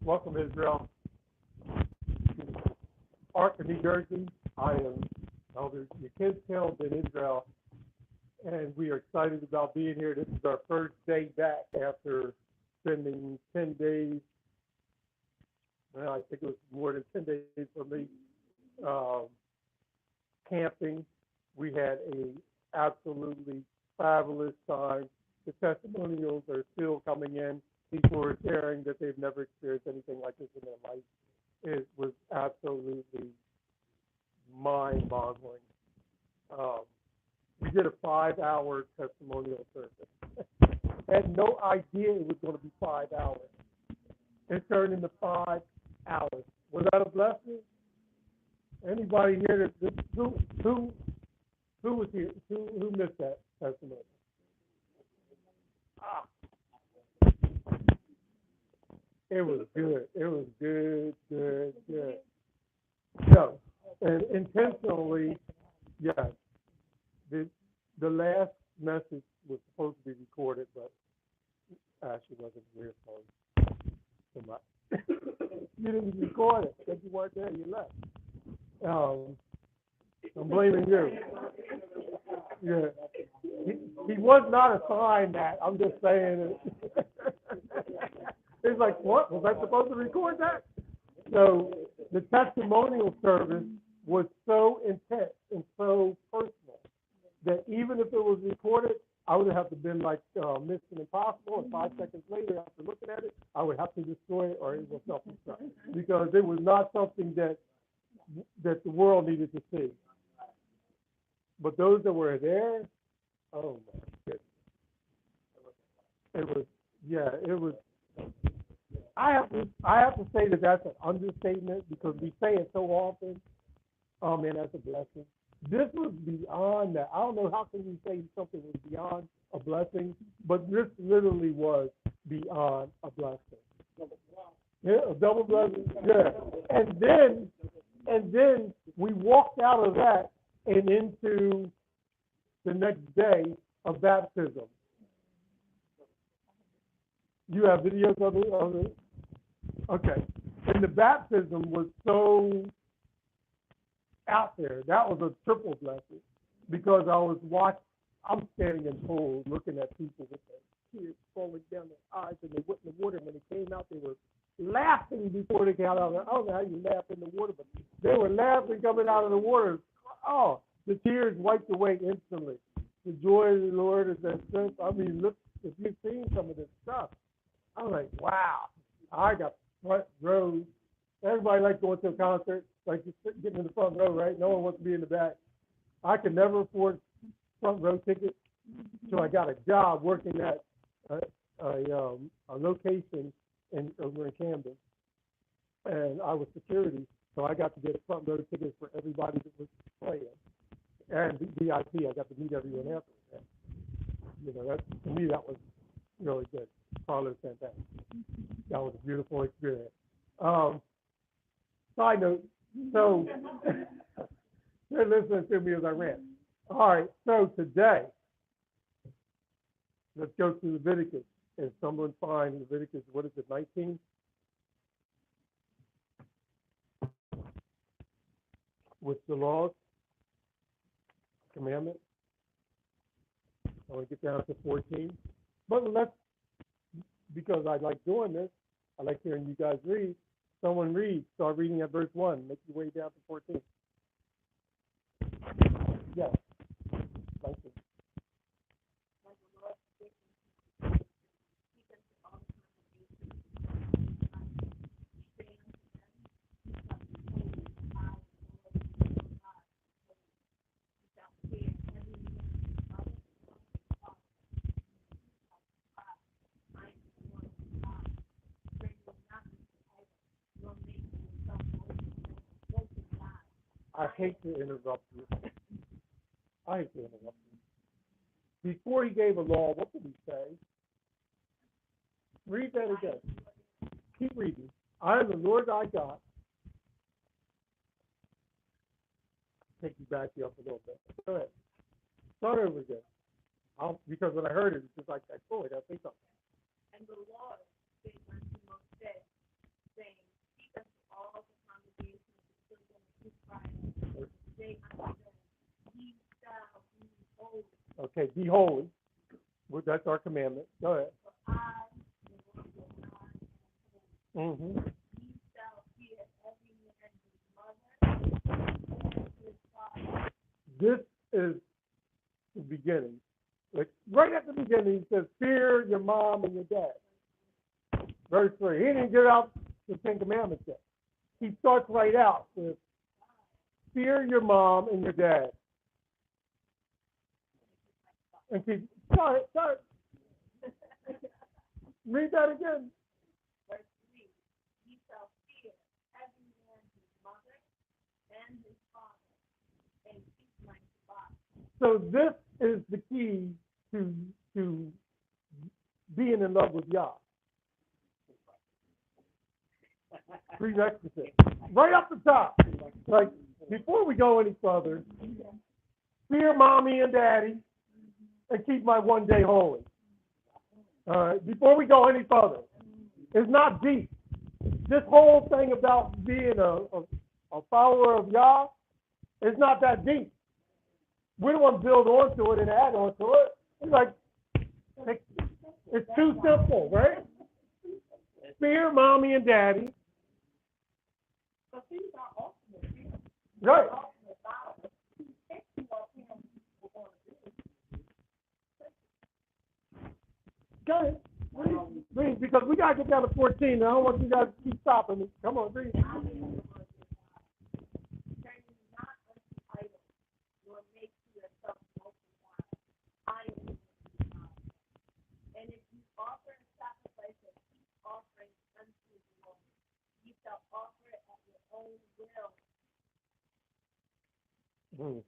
Welcome, Israel, to Ark, New Jersey. I am Elder Yechezk'el in Israel, and we are excited about being here. This is our first day back after spending 10 days. Well, I think it was more than 10 days for me, camping. We had a absolutely fabulous time. The testimonials are still coming in. People are sharing that they've never experienced anything like this in their life. It was absolutely mind-boggling. We did a 5-hour testimonial service. Had no idea it was going to be 5 hours. It turned into 5 hours. Was that a blessing? Anybody here who was here? Who missed that testimony? It was good. It was good. So, and intentionally, yes, the last message was supposed to be recorded, but Ashley wasn't here, so much. You didn't record it because you weren't there. You left. I'm blaming you. Yeah, he was not assigned that. I'm just saying it. It's like, what? Was I supposed to record that? So the testimonial service was so intense and so personal that even if it was recorded, I would have to been like Mission Impossible, and 5 seconds later, after looking at it, I would have to destroy it or it will self-destruct because it was not something that the world needed to see. But those that were there, oh my goodness. It was. I have to say that that's an understatement because we say it so often. Oh man, that's a blessing. This was beyond that. I don't know how can you say something was beyond a blessing, but this literally was beyond a blessing. Yeah, a double blessing. Yeah. And then we walked out of that and into the next day of baptism. You have videos of it? Okay. And the baptism was so out there. That was a triple blessing because I'm standing in pools looking at people with their tears falling down their eyes and they went in the water. When they came out, they were laughing before they got out. I don't know how you laugh in the water, but they were laughing coming out of the water. Oh, the tears wiped away instantly. The joy of the Lord is that strength. I mean, look, if you've seen some of this stuff, I'm like, wow, I got front rows. Everybody likes going to a concert, like just getting in the front row, right? No one wants to be in the back. I could never afford front row tickets, so I got a job working at a location over in Camden, and I was security, so I got to get a front row ticket for everybody that was playing. And VIP, I got to meet everyone after that. You know, that to me that was really good. Probably fantastic. That was a beautiful experience. Side note, so they're listening to me as I rant. All right, so today, let's go to Leviticus. And someone find Leviticus, what is it, 19? With the laws, commandments. I want to get down to 14. But let's, because I like doing this, I like hearing you guys read. Someone read. Start reading at verse 1. Make your way down to 14. Yes. Thank you. I hate to interrupt you. I hate to interrupt you. Before he gave a law, what did he say? Read that again. Keep reading. I am the Lord thy God. Take you back up a little bit. Go ahead. Start over again. Because when I heard it, it's just like, oh, I got to say something. And the Lord spake unto Moses, saying, Okay, be holy. Well, that's our commandment. Go ahead. Mm-hmm. This is the beginning. Like right at the beginning, he says, fear your mom and your dad. Verse 3. He didn't get out the Ten Commandments yet. He starts right out with, fear your mom and your dad. And sorry. Read that again. So this is the key to being in love with Yah. Prerequisite. Right up the top. Like, before we go any further, fear mommy and daddy and keep my one day holy. All right, before we go any further, it's not deep. This whole thing about being a follower of Yah is not that deep. We don't want to build onto it and add onto it. It's like, it's too simple, right? Fear mommy and daddy. Right. Go ahead. Read, because we got to get down to 14. I don't want you guys to keep stopping me. Come on, read. Hmm.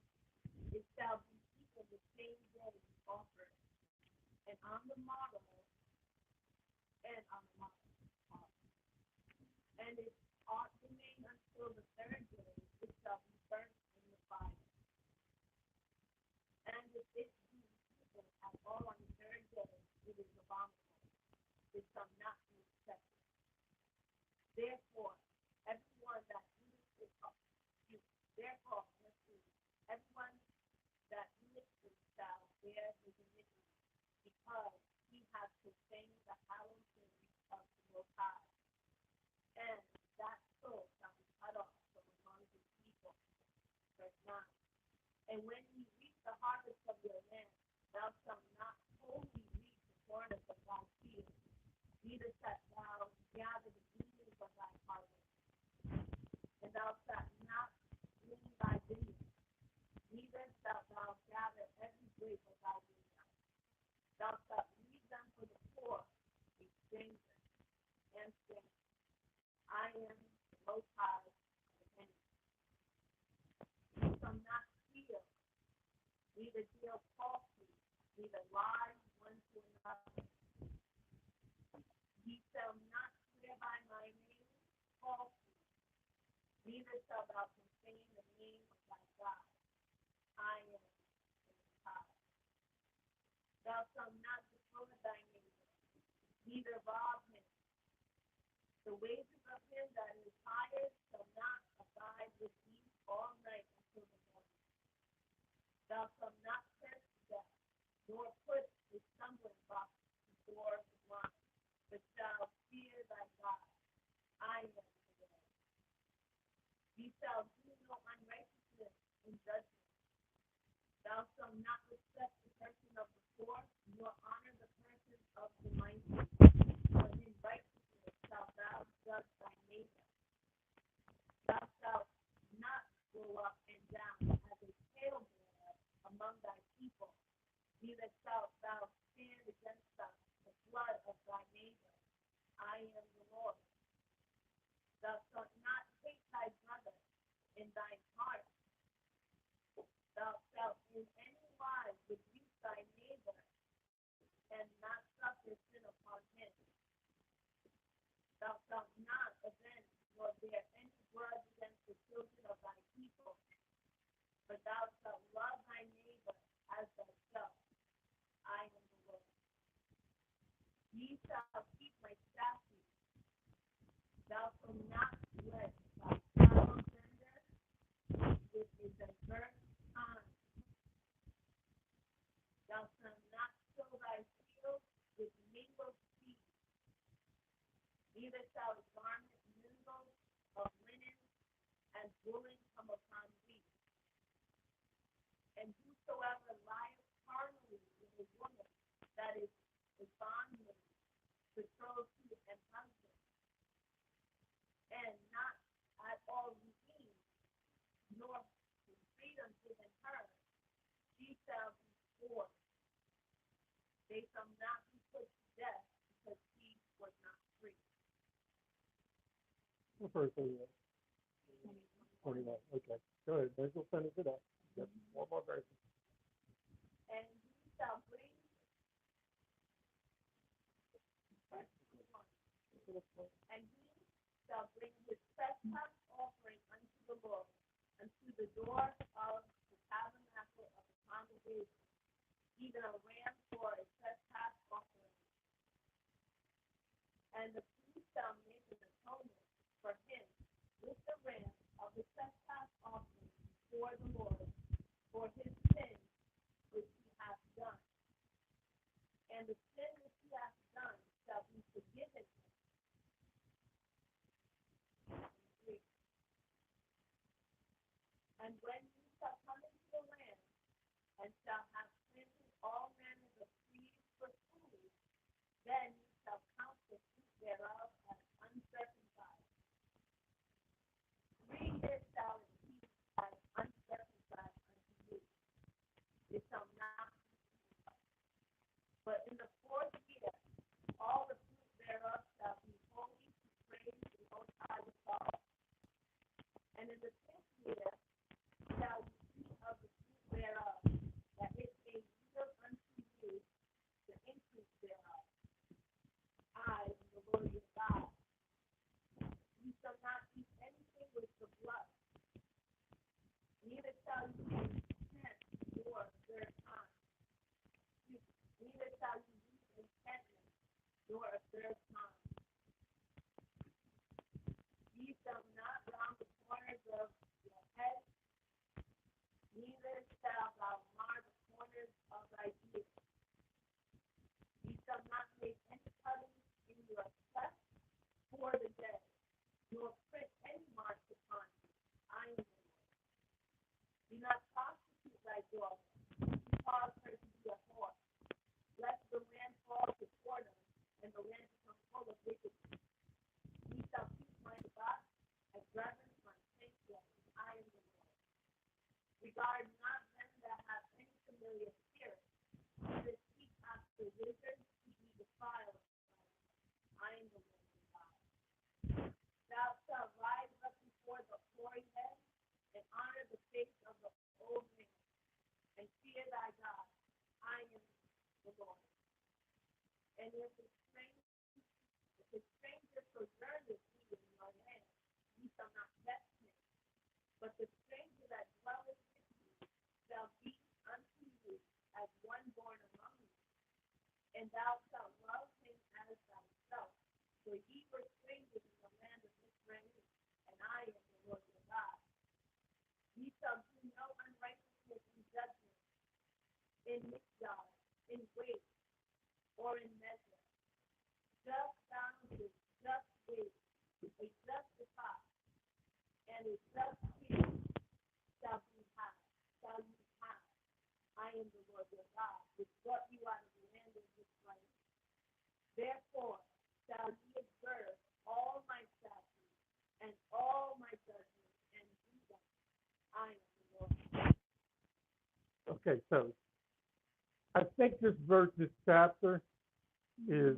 Neither shall a garment mingled of linen and woolen come upon thee. And whosoever lieth carnally with a woman that is a bondmaid, betrothed to an husband, and not at all redeemed, nor freedom given her, she shall be forced. They shall not be put to death because she was not free. What verse are you at? 21. Okay. Go ahead. Maybe we'll finish it up. Just one more verse. And he shall bring his trespass offering unto the Lord, unto the door of the tabernacle of the congregation, even a ram for a trespass offering. And the priest shall make an atonement for him with the ram of the trespass offering before the Lord for his sin which he hath done. And the sin which he hath done shall be forgiven him. And when you shall come into the land, and shall have planted all manner of trees for food, then you shall count the fruit thereof as uncircumcised. 3 years shall it be as uncircumcised unto you. It shall not be circumcised. But in the 4th year, all the fruit thereof shall be holy to praise the Most High God. And in the 10th year shall you eat of the fruit thereof, that it may yield unto you the increase thereof. I am the Lord your God. You shall not eat anything with the blood, neither shall you use intent nor observe time. Neither shall you use enchantment nor observe time. Ye shall not round the corners of your head, neither shalt thou mar the corners of thy ears. Ye shall not make any cuttings in your flesh for the dead, nor print any marks upon you. I am the Lord. Do not prostitute thy daughter, cause her to be a whore, lest the land fall before them, and the land become full of wickedness. Ye shall keep my Sabbath and reverence my sanctuary. I am the Lord. Regard not them that have any familiar spirit, neither seek after wizards to be defiled by them. I am the Lord your God. Thou shalt rise up before the hoary head, and honor the face of the old man, and fear thy God. I am the Lord. And if a stranger sojourn with thee in your land, ye shall not vex him. But the stranger that dwelleth with you shall be unto you as one born among you, and thou shalt love him as thyself. For ye were strangers in the land of Israel, and I am the Lord your God. Ye shall do no unrighteousness in judgment, in Yisra'el, in weight, or in measure. Just boundaries, just weight, a just defile, and a just king shall you have. I am the Lord your God, which brought you out of the land of Israel. Therefore shall ye observe all my statutes and all my judgments and do them. I am the Lord. Okay, so I think this verse, this chapter, is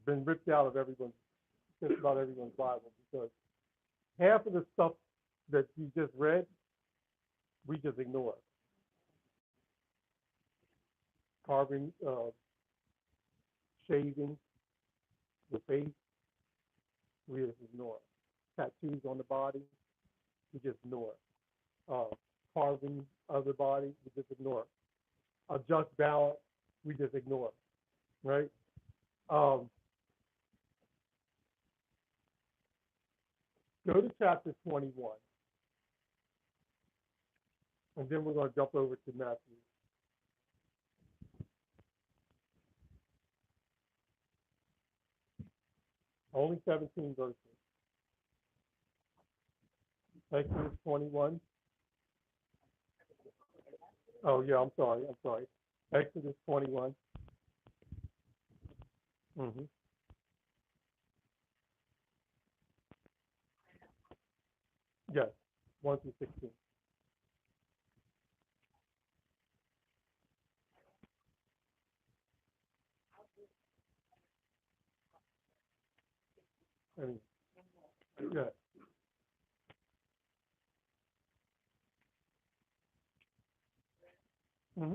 been ripped out of just about everyone's Bible, because half of the stuff that you just read, we just ignore. Carving, shaving the face, we just ignore. Tattoos on the body, we just ignore. Carving of the body, we just ignore. A just balance, we just ignore. Right? Go to chapter 21, and then we're going to jump over to Matthew. Only 17 verses. Exodus 21. Oh, yeah, I'm sorry. Exodus 21. Mm-hmm. Yes, 1 through 16. I mean, yeah. Mm-hmm.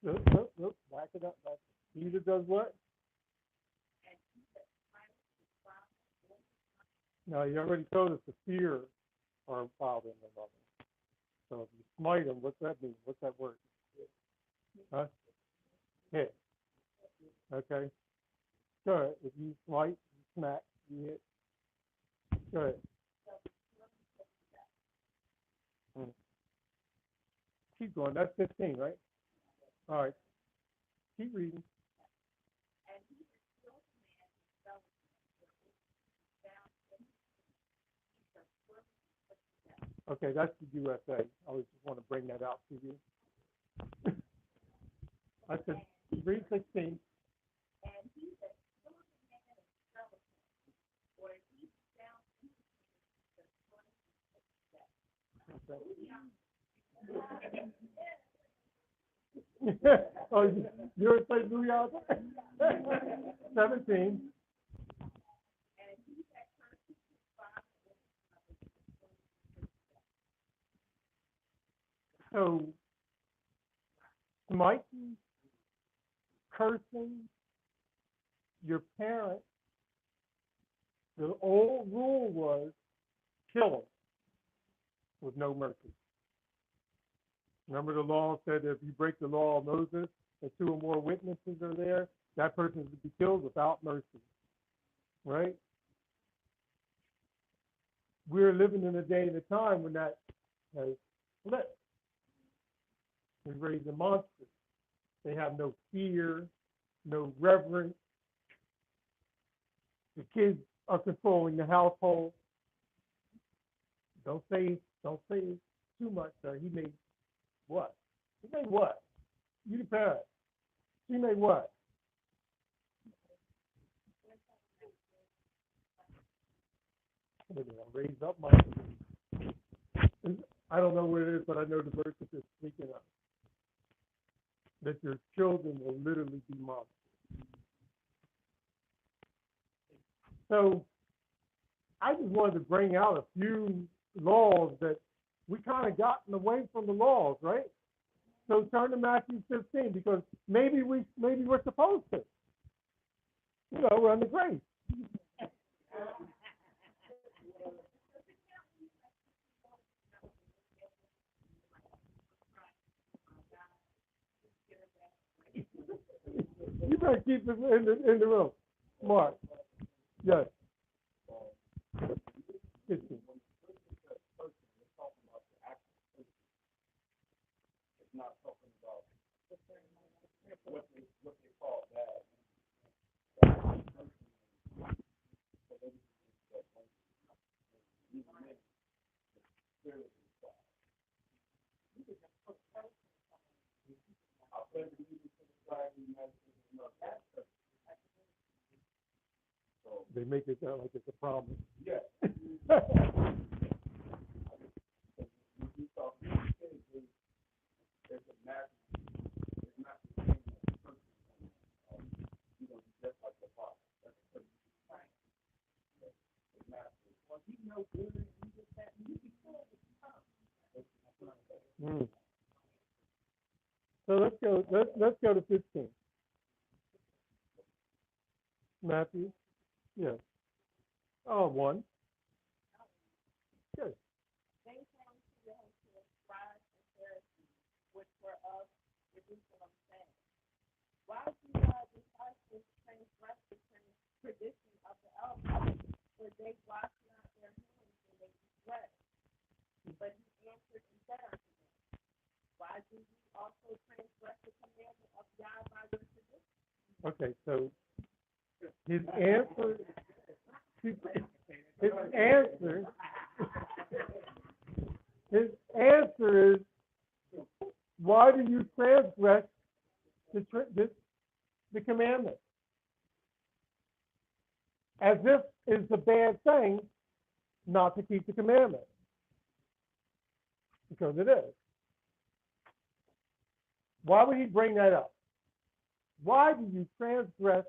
Nope. Back it up. Peter does what? No, you already told us the fear our father and mother. So if you smite them, what's that mean? What's that word? Huh? Hit. Okay. Go ahead. If you smite, you smack, you hit. Go ahead. Hmm. Keep going. That's 15, right? All right. Keep reading. Okay, that's the USA. I always just want to bring that out to you. I said, read 16. Okay. Oh, you're a St. Louis out there? 17. So, smiting, cursing your parents, the old rule was kill them with no mercy. Remember the law said if you break the law of Moses and 2 or more witnesses are there, that person is to be killed without mercy. Right? We're living in a day and a time when that has flipped. We're raising monsters. They have no fear, no reverence. The kids are controlling the household. Don't say too much, sir. He made what? He made what? You the parent. She made what? Raise up my. I don't know where it is, but I know the verse that is speaking of. That your children will literally be monsters. So I just wanted to bring out a few laws that we kind of got getting away from the laws, right? So turn to Matthew 15 because maybe we're supposed to. You know, we're under grace. You better keep it in the room. Mark. Yes. 15. They make it sound like it's a problem. Yeah. Mm. So let's go to 15. Matthew. Yes. Oh, 1. Good. They came to the scribes and Pharisees, which were of Jerusalem, saying, why do your disciples transgress the tradition of the elders? For they wash not their hands when they eat bread. But he answered and said unto them, why do you also transgress the commandment of God by your tradition? Okay, so his answer is, why do you transgress the commandment? As if it's a bad thing not to keep the commandment, because it is. Why would he bring that up? Why do you transgress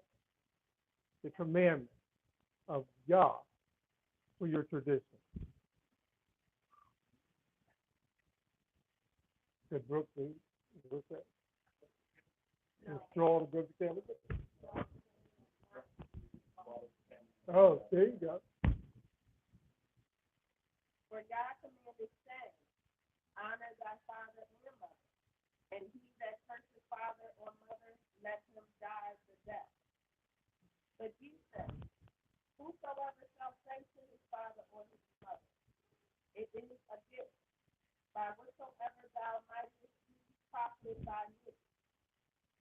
the commandment of God for your tradition? Said Brooke, what's that? Straw to good candidate. Oh, there you go. For God commanded, saying, honor thy father and mother, and he that curses father or mother, let him die the death. But he said, whosoever shall say to his father or his mother, it is a gift, by whatsoever thou mightest be profited by me,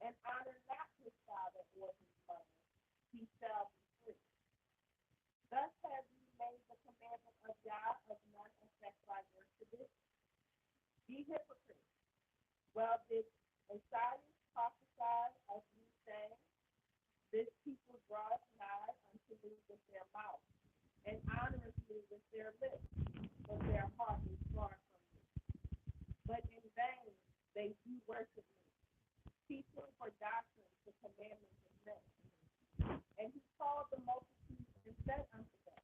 and honor not his father or his mother, he shall be free. Thus have you made the commandment of God of none effect by your tradition. Be hypocrites. Well, did Isaiah prophesy of you, saying, this people draweth nigh unto me with their mouth, and honoreth me with their lips, but their heart is far from me. But in vain they do worship me, teaching for doctrine the commandments of men. And he called the multitude and said unto them,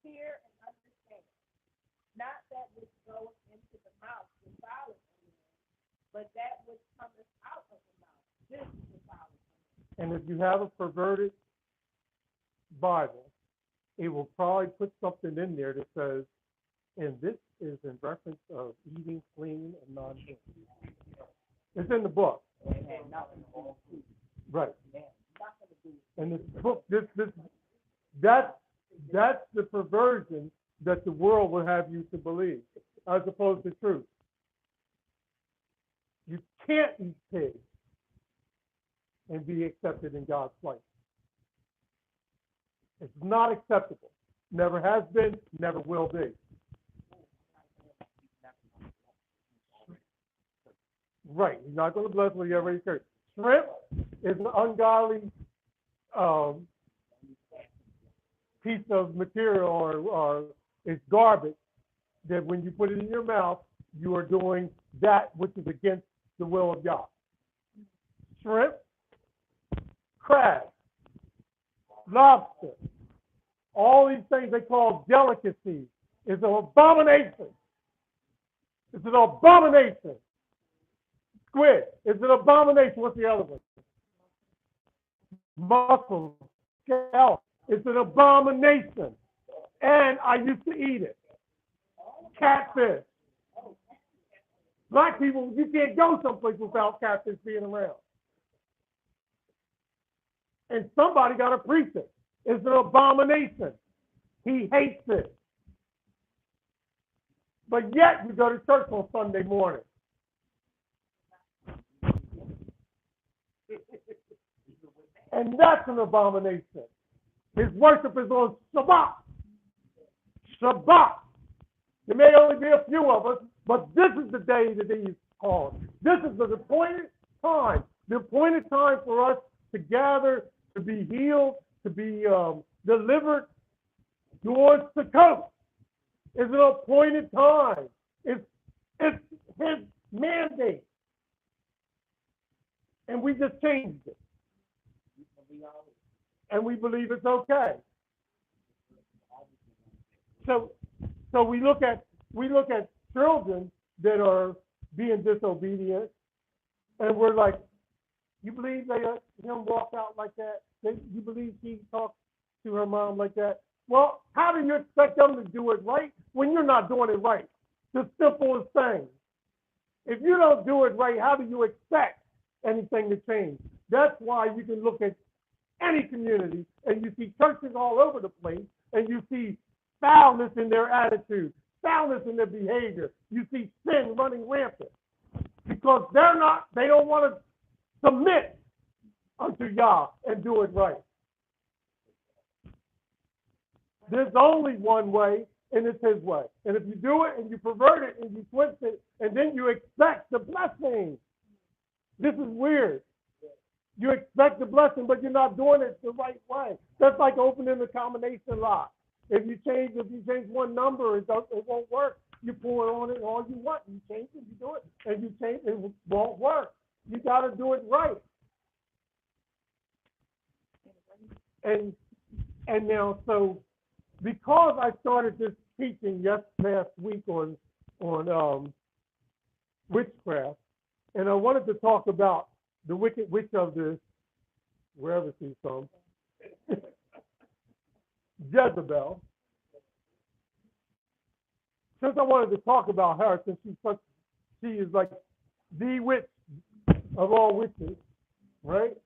hear and understand, not that which goeth into the mouth defileth a man, but that which cometh out of the mouth, this defileth a man. And if you have a perverted Bible, it will probably put something in there that says, and this is in reference of eating clean and non-clean. It's in the book. Right. And this book, that's the perversion that the world will have you to believe, as opposed to truth. You can't eat pig and be accepted in God's sight. It's not acceptable. Never has been, never will be. Right. He's not going to bless what you already curse. Shrimp is an ungodly piece of material or it's garbage that when you put it in your mouth, you are doing that which is against the will of God. Shrimp, crab, lobster, all these things they call delicacies is an abomination It's an abomination. Squid. It's an abomination. What's the other one? Mussels. Scale. It's an abomination. And I used to eat it. Catfish. Black people, you can't go someplace without catfish being around. And somebody got to preach it. It's an abomination. He hates it. But yet we go to church on Sunday morning. And that's an abomination. His worship is on Shabbat. Shabbat. There may only be a few of us, but this is the day that he's called. This is the appointed time. The appointed time for us to gather, to be healed, to be delivered towards the coast. It's an appointed time. It's his mandate. And we just changed it. And we believe it's okay. So we look at children that are being disobedient, and we're like, you believe they let him walk out like that? You believe he talked to her mom like that? Well, how do you expect them to do it right when you're not doing it right? The simplest thing. If you don't do it right, how do you expect anything to change? That's why you can look at any community and you see churches all over the place, and you see foulness in their attitude, foulness in their behavior. You see sin running rampant because they don't want to submit unto Yah and do it right. There's only one way, and it's his way. And if you do it and you pervert it and you twist it, and then you expect the blessing, this is weird. You expect the blessing, but you're not doing it the right way. That's like opening the combination lock. If you change one number, it won't work. You pour it on it all you want. You change it, you do it, and you change it, it won't work. You got to do it right. And now, so because I started this teaching last week on witchcraft, and I wanted to talk about the wicked witch of this, wherever she's from, Jezebel. Since I wanted to talk about her, since she is like the witch of all witches, right?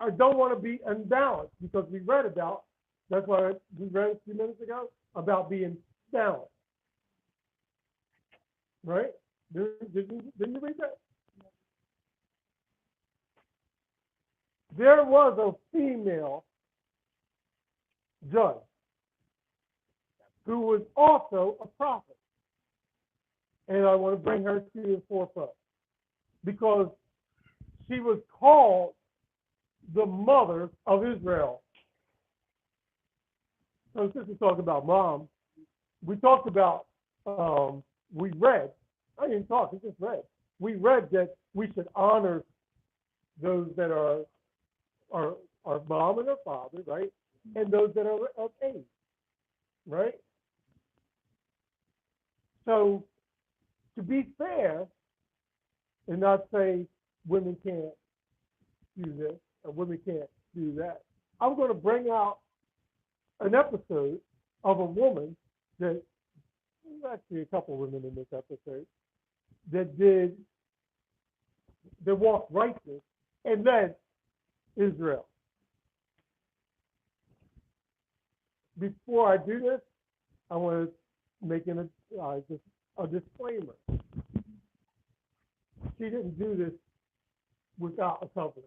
I don't want to be unbalanced because we read about, that's why we read a few minutes ago, about being balanced. Right? Didn't you read that? There was a female judge who was also a prophet. And I want to bring her to the forefront because she was called the mother of Israel. So since we talked about mom, we talked about, we read, I didn't talk, I just read. We read that we should honor those that are our mom and our father, right? And those that are of age, right? So to be fair and not say women can't do this or women can't do that, I'm going to bring out an episode of a woman that, there's actually a couple of women in this episode, that walked righteous and led Israel. Before I do this, I want to make a disclaimer. She didn't do this without a covering.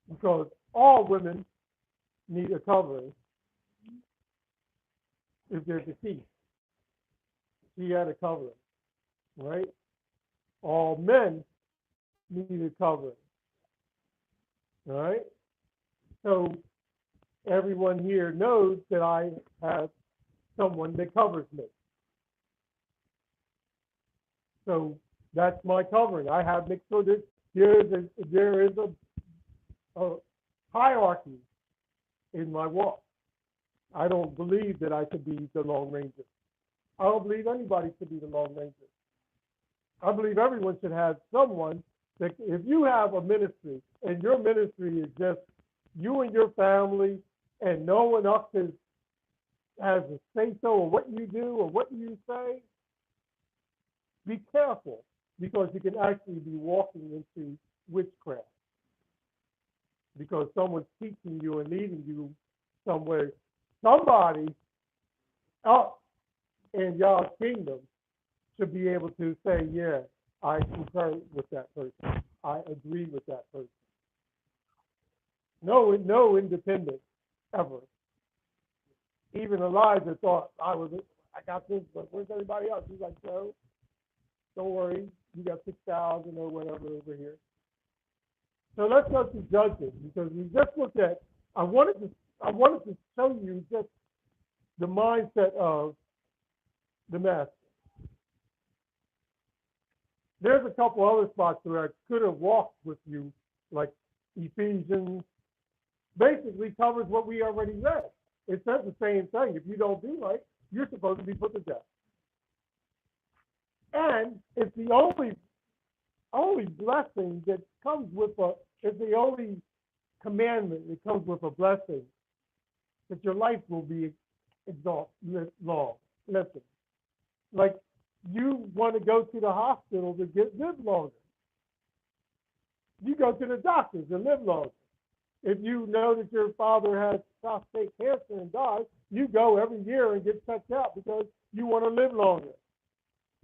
Because all women need a covering if they're deceased. She had a covering, right? All men need a covering, all right? So everyone here knows that I have someone that covers me. So that's my covering. I have made sure that there is a hierarchy in my walk. I don't believe that I could be the Lone Ranger. I don't believe anybody should be the Lone Ranger. I believe everyone should have someone that, if you have a ministry and your ministry is just you and your family and no one else has a say so or what you do or what you say, be careful, because you can actually be walking into witchcraft, because someone's teaching you and leading you somewhere. Somebody up in y'all's kingdom should be able to say, yeah, I concur with that person. I agree with that person. No independent ever. Even Elijah thought I got this, but where's everybody else? He's like, no, don't worry, you got 6,000 or whatever over here. So let's go to Judges, because we just looked at. I wanted to show you just the mindset of the master. There's a couple other spots where I could have walked with you, like Ephesians. Basically covers what we already read. It says the same thing. If you don't do right, you're supposed to be put to death. And it's the only blessing that comes with it's the only commandment that comes with a blessing, that your life will be long. Listen, like you want to go to the hospital to live longer. You go to the doctors to live longer. If you know that your father has prostate cancer and dies, you go every year and get checked out because you want to live longer.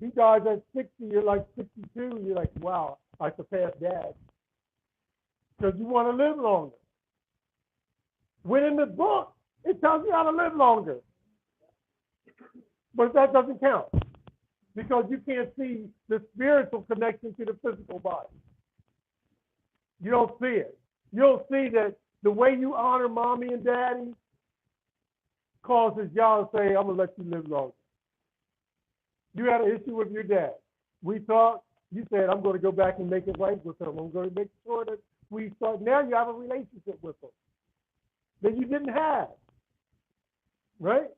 He dies at 60, you're like 62, you're like, wow, I surpassed Dad. Because you want to live longer. When in the book, it tells you how to live longer. But that doesn't count, because you can't see the spiritual connection to the physical body. You don't see it. You'll see that the way you honor mommy and daddy causes y'all to say, I'm going to let you live longer. You had an issue with your dad. We talked. You said, I'm going to go back and make it right with him. I'm going to make sure that we start. Now you have a relationship with him that you didn't have, right?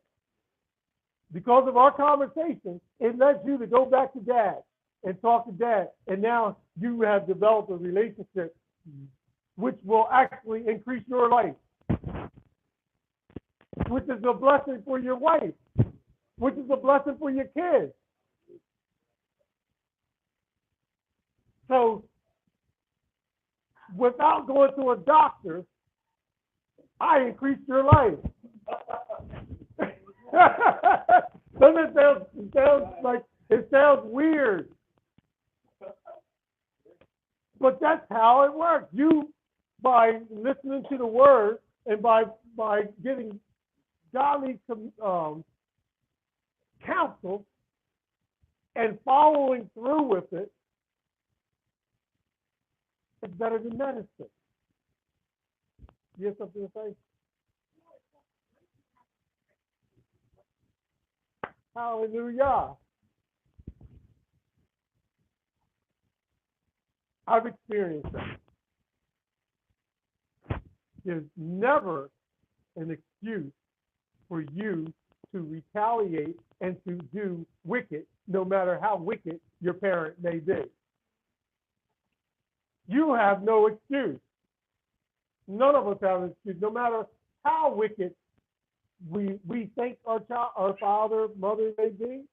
Because of our conversation, it led you to go back to Dad and talk to Dad. And now you have developed a relationship which will actually increase your life, which is a blessing for your wife, which is a blessing for your kids. So without going to a doctor, I increased your life. Doesn't it sounds weird? But that's how it works. You, by listening to the word and by getting godly counsel and following through with it, it's better than medicine. You have something to say? Hallelujah. I've experienced that. There's never an excuse for you to retaliate and to do wicked, no matter how wicked your parent may be. You have no excuse. None of us have an excuse, no matter how wicked we think our father, mother may be,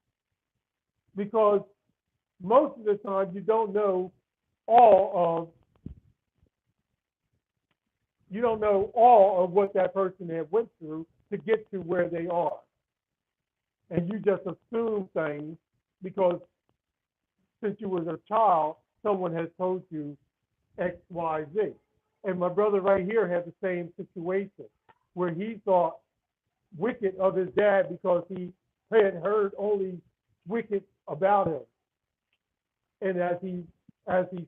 because most of the time you don't know all of what that person had went through to get to where they are. And you just assume things because since you was a child, someone has told you X, Y, Z. And my brother right here had the same situation where he thought wicked of his dad because he had heard only wicked about him. And as he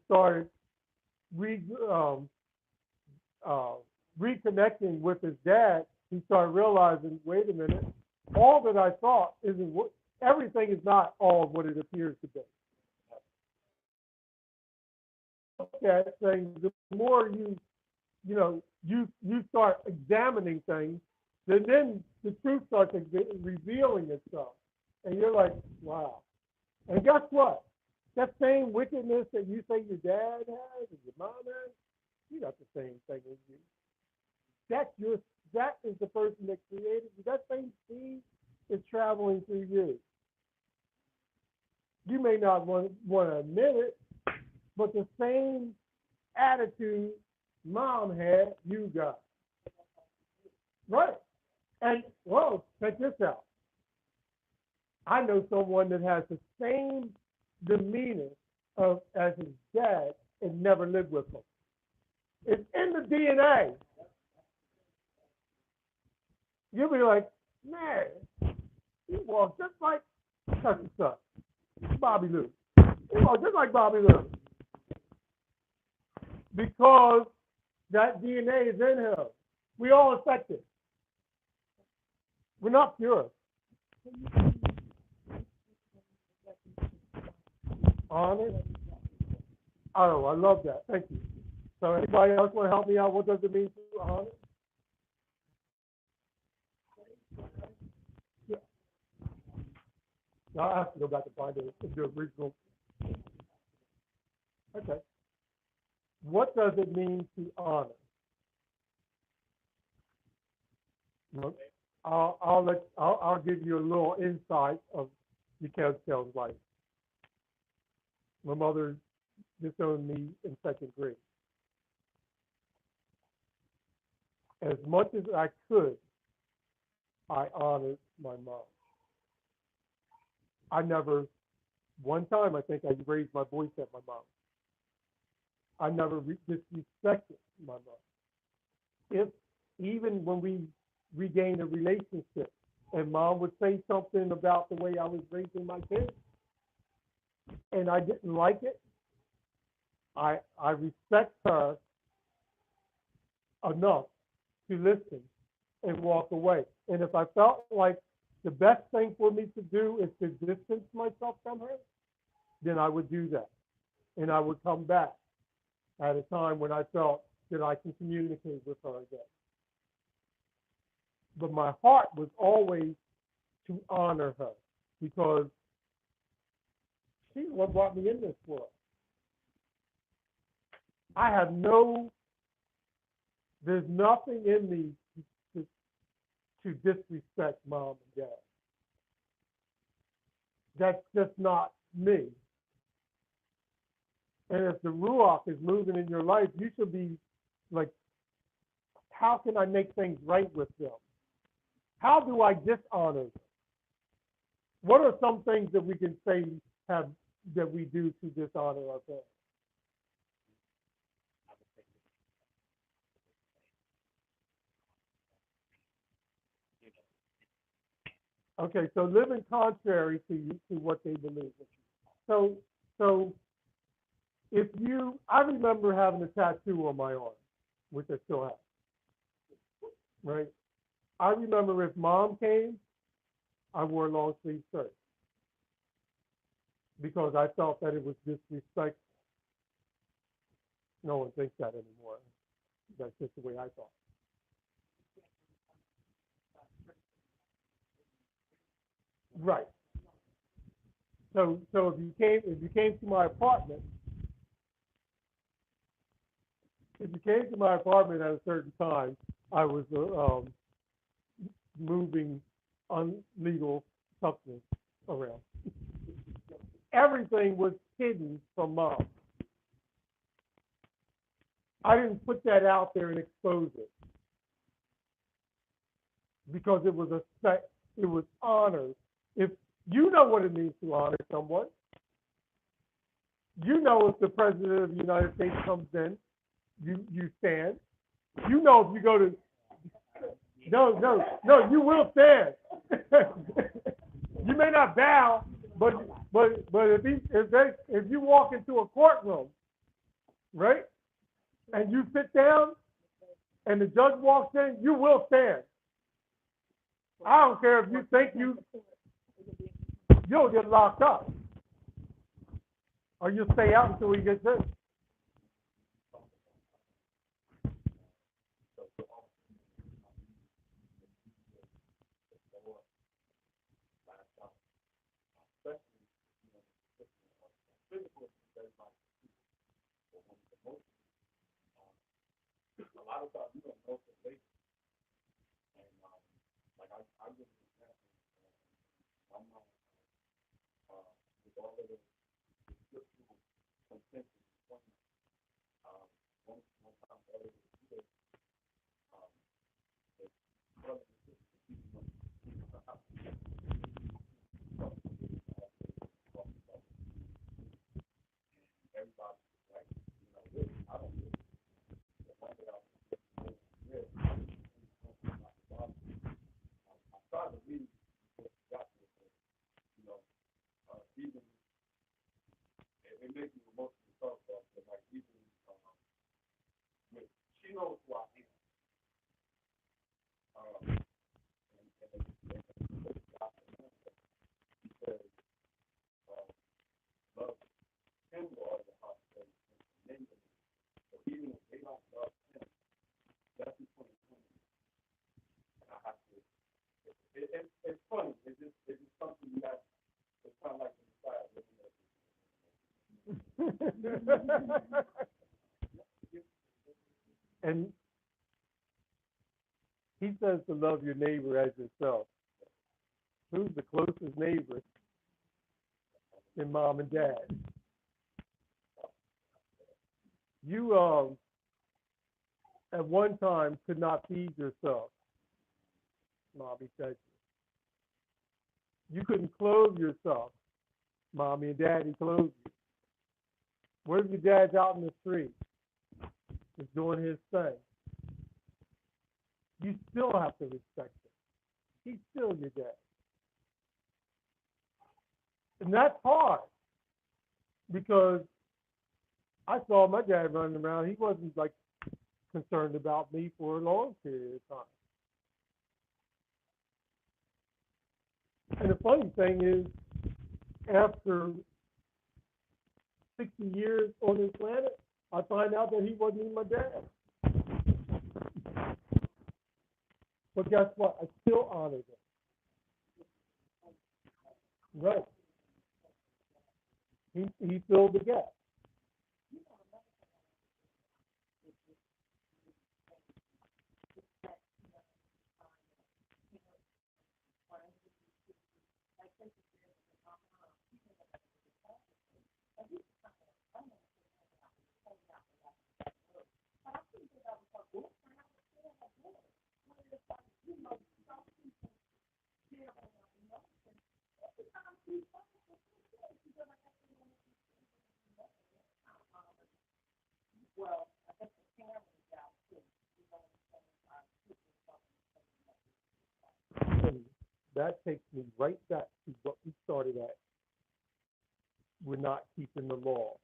started reconnecting with his dad, he started realizing, wait a minute, all that I thought isn't what, everything is not all of what it appears to be. That thing, the more you start examining things, then the truth starts revealing itself. And you're like, wow. And guess what? That same wickedness that you say your dad has and your mom has, you got the same thing in you. That is the person that created you. That same seed is traveling through you. You may not want to admit it, but the same attitude mom had, you got. Right. And, well, check this out. I know someone that has the same demeanor as his dad and never lived with him. It's in the DNA. You'll be like, man, he walks just like such and such, Bobby Lou. He walks just like Bobby Lou. Because that DNA is in him. We all affected. We're not pure. Honor? Oh, I love that. Thank you. So anybody else want to help me out? What does it mean to honor? Yeah. Now I have to go back and find it in the original. Okay. What does it mean to honor? Look, I'll give you a little insight of Yechezk'el's life. My mother disowned me in second grade. As much as I could, I honored my mom. I never, one time I think I raised my voice at my mom. I never disrespected my mom. Even when we regained a relationship and mom would say something about the way I was raising my kids, and I didn't like it, I respect her enough to listen and walk away. And if I felt like the best thing for me to do is to distance myself from her, then I would do that. And I would come back at a time when I felt that I can communicate with her again. But my heart was always to honor her because she's what brought me in this world. There's nothing in me to disrespect mom and dad. That's just not me. And if the Ruach is moving in your life, you should be like, how can I make things right with them? How do I dishonor them? What are some things that we can say that we do to dishonor our parents? Okay, so living contrary to what they believe. So I remember having a tattoo on my arm, which I still have, right? I remember if mom came, I wore a long sleeve shirt because I felt that it was disrespectful. No one thinks that anymore. That's just the way I thought. Right. So if you came to my apartment, at a certain time, I was moving illegal substance around. Everything was hidden from mom. I didn't put that out there and expose it because it was honor. If you know what it means to honor someone, you know if the president of the United States comes in, you stand. You know if you go to no, you will stand. You may not bow, but if you walk into a courtroom, right, and you sit down, and the judge walks in, you will stand. I don't care if you think you'll get locked up, or you'll stay out until he gets in. And he says to love your neighbor as yourself. Who's the closest neighbor than mom and dad? You at one time could not feed yourself, mommy said. You couldn't clothe yourself. Mommy and daddy clothed you. What if your dad's out in the street? He's doing his thing. You still have to respect him. He's still your dad. And that's hard because I saw my dad running around. He wasn't like concerned about me for a long period of time. And the funny thing is, after 60 years on this planet, I find out that he wasn't even my dad. But guess what? I still honor him. Right. He filled the gap. And that takes me right back to what we started at. We're not keeping the law.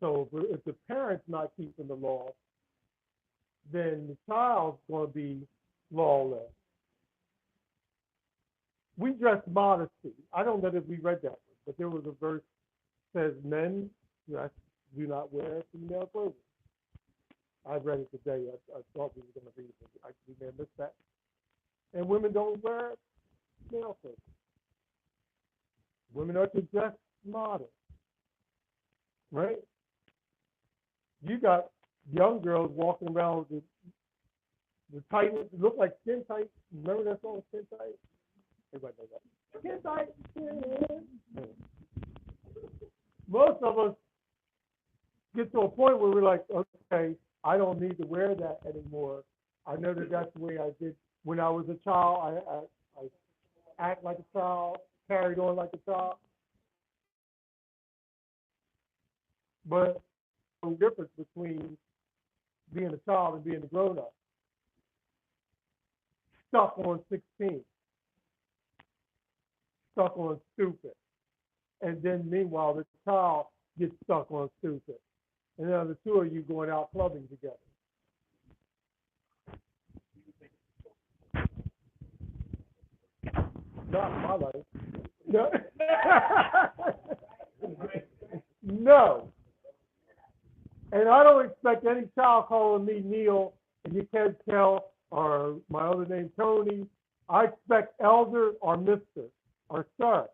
So if the parent's not keeping the law, then the child's going to be lawless. We dress modesty. I don't know if we read that one, but there was a verse that says men do not wear female clothing. I read it today. I thought we were going to read it. We may have missed that. And women don't wear male clothing. Women are to dress modest, right? You got young girls walking around with the tight, look like skin tight. Remember that song, Skin Tight? Everybody knows that. Skin tight. Skin. Most of us get to a point where we're like, okay, I don't need to wear that anymore. I know that that's the way I did when I was a child. I act like a child, carried on like a child. But there's no difference between being a child and being a grown-up. Stuck on 16. Stuck on stupid. And then meanwhile, the child gets stuck on stupid. And then the two of you going out clubbing together. Not in my life. No. No. And I don't expect any child calling me Neil and Yechezk'el or my other name Tony. I expect elder or mister or sir.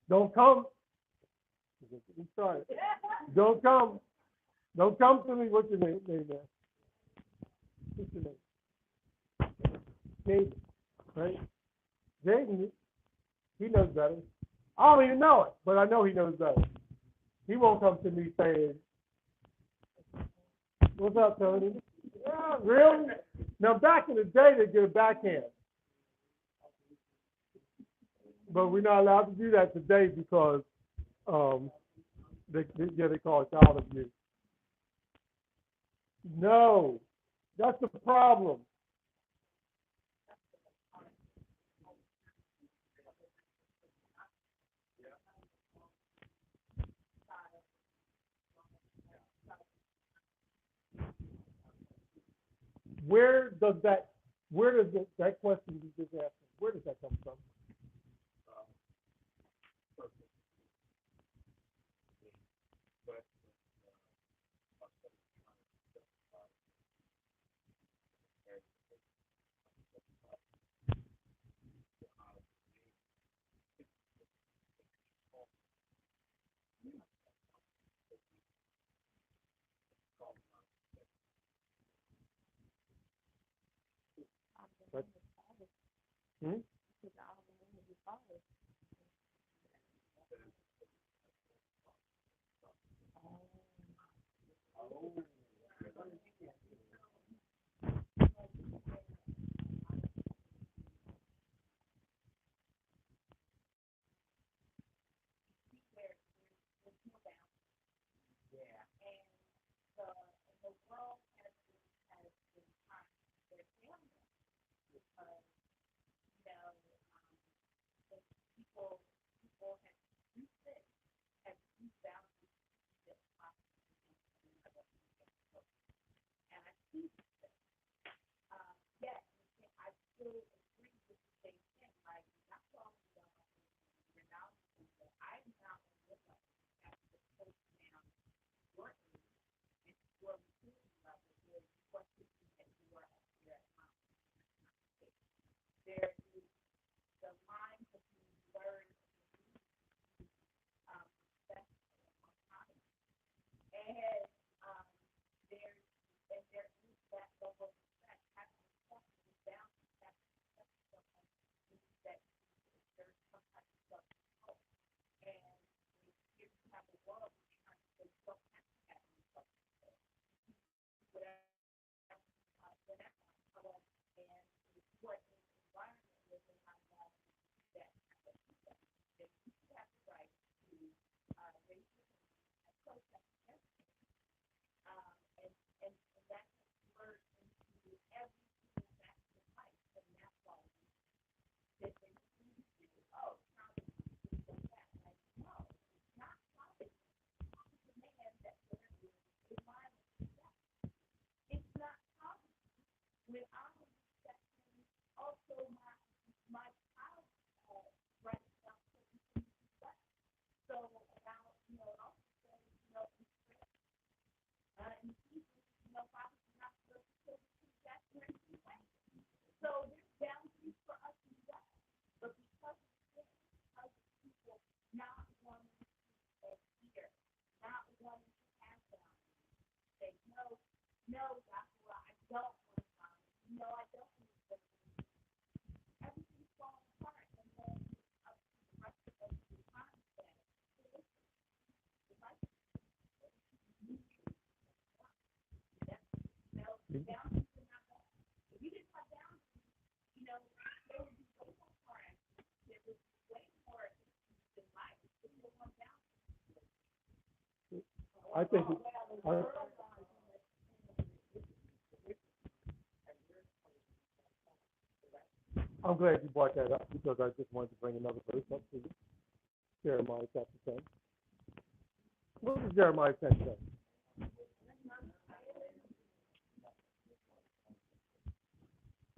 Don't come. Don't come. Don't come to me. What's your name, man? What's your name? Jaden, right? Jaden, he knows better. I don't even know it, but I know he knows better. He won't come to me saying, "What's up, Tony?" Yeah, really? Now, back in the day, they get a backhand. But we're not allowed to do that today because they call it child abuse. No, that's the problem. Where does that, that question you just asked, where does that come from? But, hmm? I think I'm glad you brought that up because I just wanted to bring another verse up to you. Jeremiah chapter 10. What does Jeremiah 10 say?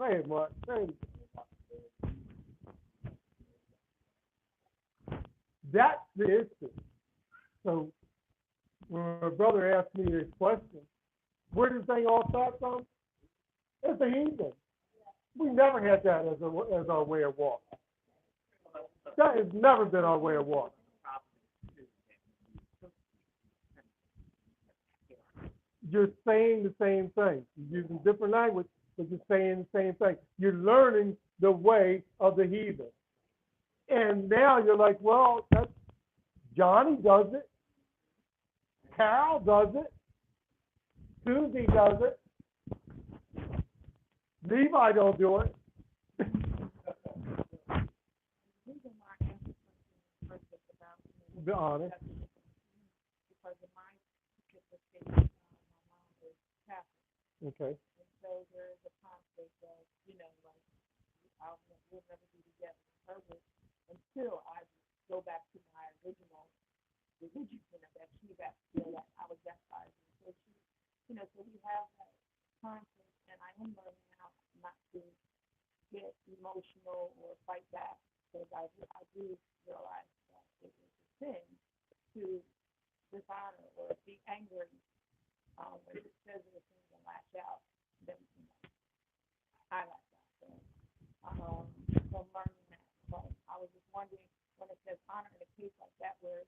Say it, Mark. Say it. That's the issue. So when my brother asked me this question, where does this thing all start from? It's the heathen. We never had that as our way of walk. That has never been our way of walk. you're saying the same thing. You're using different language, but you're saying the same thing. You're learning the way of the heathen. And now you're like, well, that's, Johnny does it. Carol does it. Susie does it. Levi don't do it. The reason why I asked this question first is about Be honest. because in my particular case, my mom is Catholic, Okay. and so there is a conflict of, like we'll never be together in purpose until I go back to my original religion, that she got, that I was baptized in. So she, so we have that conflict, and I am learning how not to get emotional or fight back, because I do realize that it is a sin to dishonor or be angry when it says it is things and lash out. Then I lash out. So I'm learning that. But I was just wondering, when it says honor in a case like that, where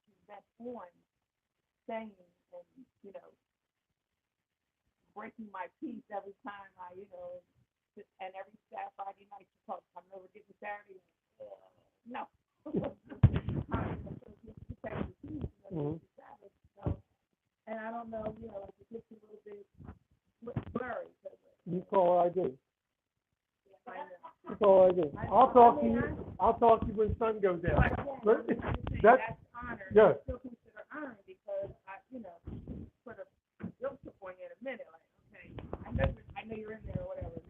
she's bent on saying and breaking my peace every time I and every Friday night she talks, I'm never getting Saturday. No. So, and I don't know, like it gets a little bit blurry. That's all I do. I know. That's all I do. I'll talk to you. I'll talk to you when the sun goes down. But That's honor. Yeah. I still consider honoring because I put a guilt trip on you in a minute. Like, okay, I know you're in there or whatever.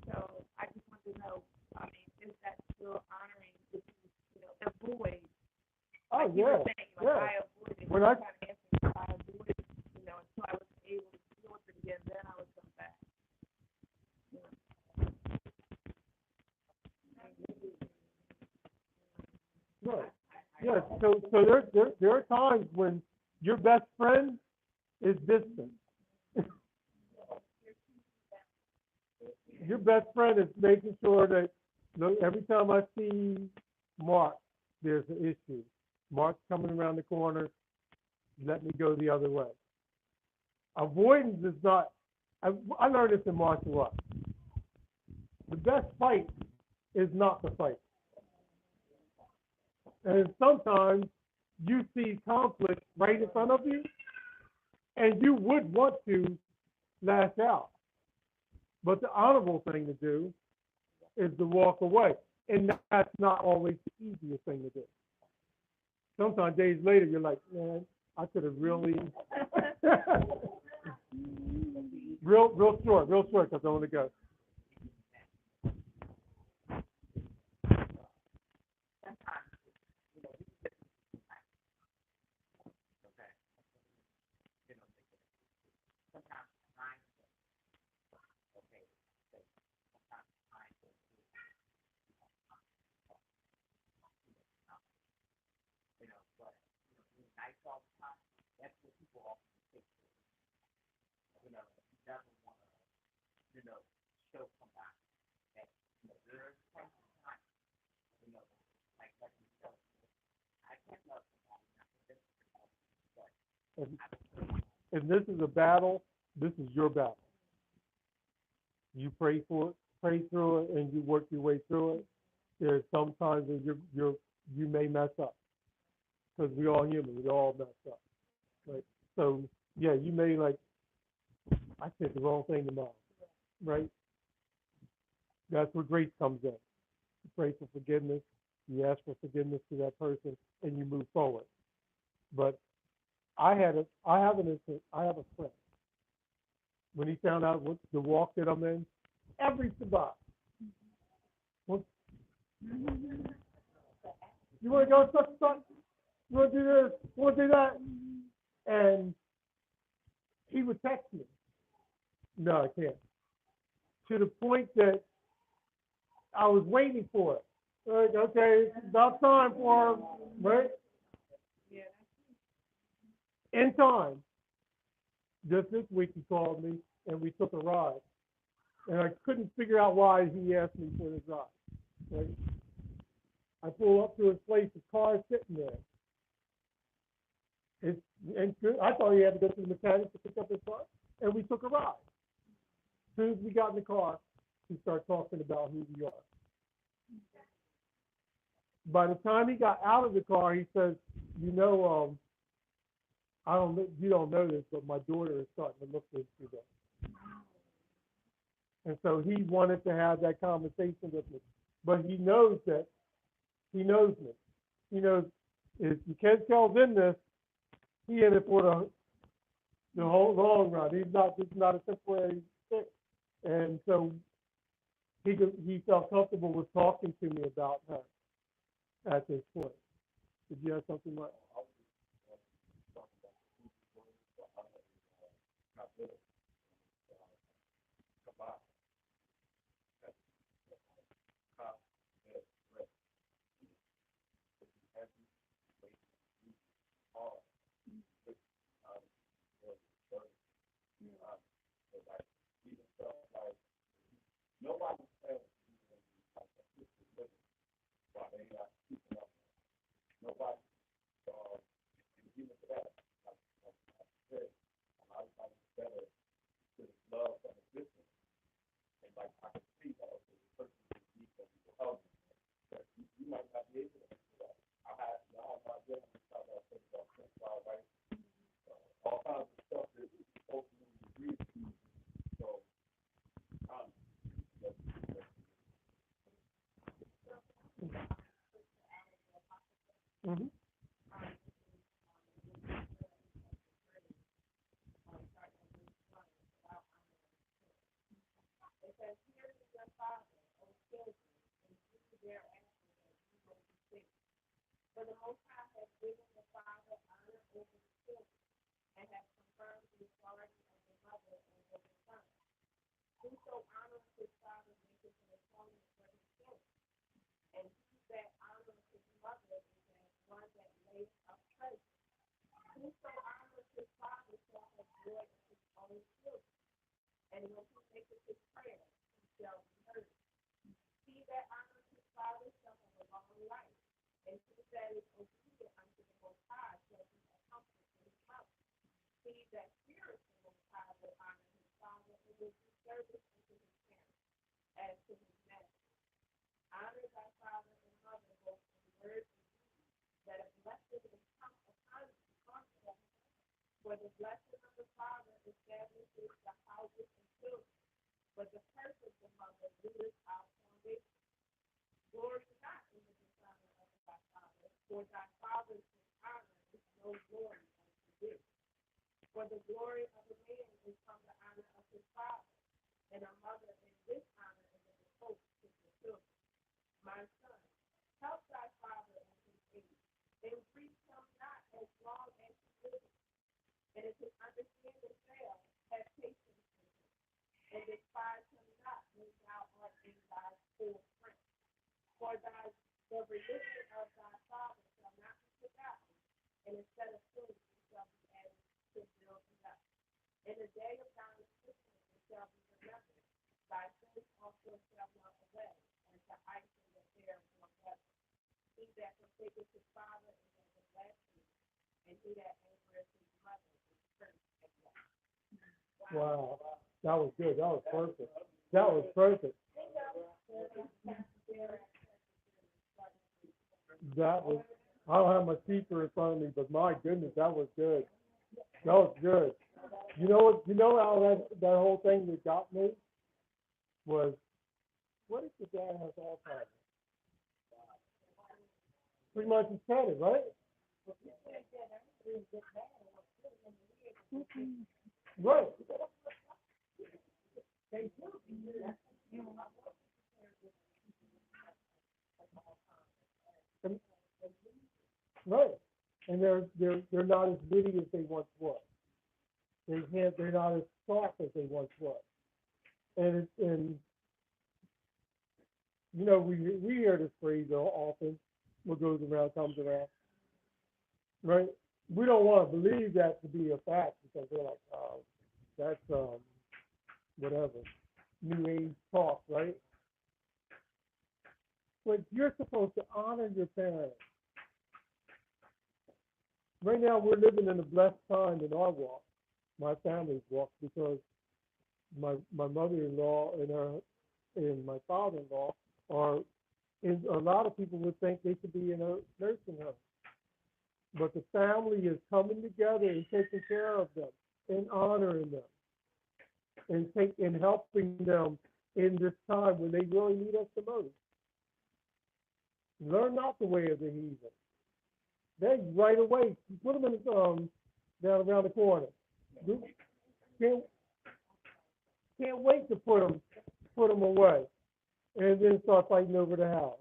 So I just want to know. I mean, is that still honoring? Avoid. Oh, like you yeah. were saying, like Yeah. I avoided. When I- kind of answering, I avoided. Until I was able to deal with it again. Then I would come back. Right. Yeah. So there are times when your best friend is distant. Your best friend is making sure that every time I see Mark, there's an issue. Mark's coming around the corner, let me go the other way. Avoidance is not, I learned this in martial arts. The best fight is not the fight. And sometimes you see conflict right in front of you, and you would want to lash out. But the honorable thing to do is to walk away. And that's not always the easiest thing to do. Sometimes days later, you're like, man, I could have really... real short, because I want to go. If this is a battle, this is your battle. You pray for it, pray through it, and you work your way through it. There's sometimes that you may mess up, because we're all human. We all mess up, right? So yeah, you may I said the wrong thing tomorrow, right? That's where grace comes in. You pray for forgiveness. You ask for forgiveness to that person, and you move forward. But I have a friend. When he found out what the walk that I'm in, every Shabbat. You want to go such and such? You want to do this? You want to do that? And he would text me. No, I can't. To the point that I was waiting for it. Like, okay, it's about time for him, right? In time. Just this week he called me and we took a ride. And I couldn't figure out why he asked me for this ride. Right? I pull up to his place, his car is sitting there. it's and good. I thought he had to go to the mechanic to pick up his car, and we took a ride. As soon as we got in the car, he started talking about who we are. By the time he got out of the car, he says, "You know, I don't know, you don't know this, but my daughter is starting to look into this." And so he wanted to have that conversation with me, but he knows that he knows me. He knows if Yechezk'el's in this, he in it for the whole long run. This is not a temporary fix. And so he felt comfortable with talking to me about her at this point. Did you have something like? Mm-hmm. For the Most High has given the Father honor over the children, and has confirmed the authority of the mother over the son. Whoso honors his father maketh an atonement for his children, and he that honors his mother is as one that lays up treasure. Whoso honors his father shall have joy in his own children, and when he maketh his prayer, he shall be heard. He that honors his father shall have a long life, and he that is obedient unto the Most High shall be accomplished in his mouth. He that feareth the Most High will honor his father and will do service unto his parents, as to his master. Honor thy father and mother both in word and deed, that a blessing may come upon you because of them. For the blessing of the father establishes the houses and children, but the curse of the mother rooteth out foundation. Glory not in the dishonor of thy father, for thy father's dishonor is no glory unto thee. For the glory of a man is from the honor of his father, and a mother in dishonor is a reproach to the children. My son, help thy father in his age, increase him not as long as he liveth. And if his understanding fail, have patience with him, and despise him not when thou art in thy full strength. For the religion of thy father shall not be forgotten, and instead of food it shall be added to building up. In the day of thine affliction it shall be remembered. Thy sins also shall melt away, and to ice in the air warm weather. He that forsaketh his father is an blasphemy, and he that angereth his mother is cursed at death. Wow, that was good. That was perfect. That was perfect. That was. I don't have my speaker in front of me, but my goodness, that was good. That was good. You know what? You know how that whole thing that got me was, what if the dad has Alzheimer's? 3 months is credit, right? Right. Right. And they're not as witty as they once were. They're not as soft as they once were. And you know, we hear this phrase often, what goes around comes around. Right? We don't want to believe that to be a fact because they're like, oh, that's whatever, new age talk, right? But you're supposed to honor your parents. right now we're living in a blessed time in our walk, my family's walk, because my mother-in-law and my father-in-law are, a lot of people would think they should be in a nursing home. But the family is coming together and taking care of them and honoring them and helping them in this time when they really need us the most. Learn not the way of the heathen. They right away put them in down around the corner. Can't wait to put them away, and then start fighting over the house.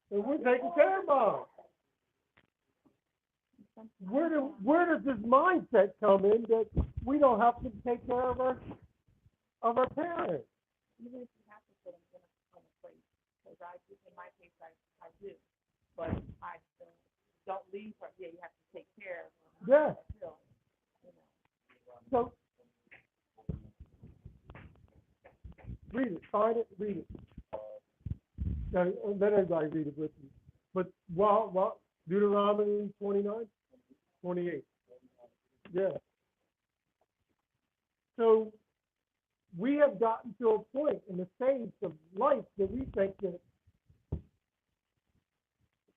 And we're taking care of them. Where does this mindset come in that we don't have to take care of our parents? Even if you have to put them on a plate, because in my case, I do, but I don't leave her. Yeah, you have to take care of her. Yeah. Still, you So know. read it, find it, read it. Now, let everybody read it with you. But while Deuteronomy 29, 28. Yeah. So we have gotten to a point in the stage of life that we think that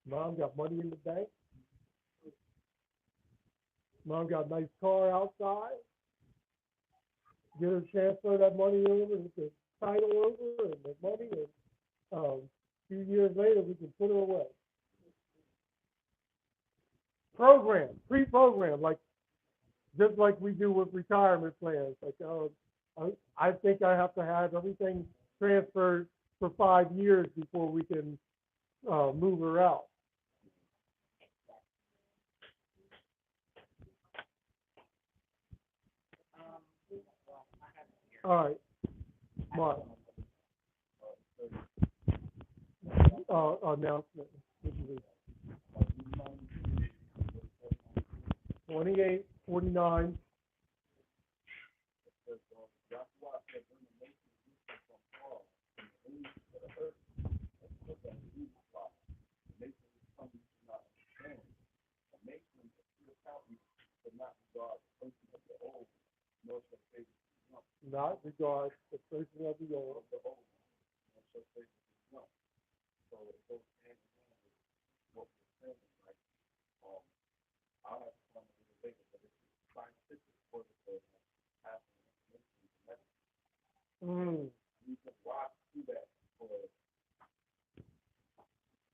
mom got money in the bank, mom got a nice car outside, get her transfer that money over, and the title over, and the money, and a few years later we can put her away. Pre-program, just like we do with retirement plans. Like, I think I have to have everything transferred for 5 years before we can move her out. All right, Mark. Announcement. 28, 49. Not regard the person of the old. Mm. You can watch through that for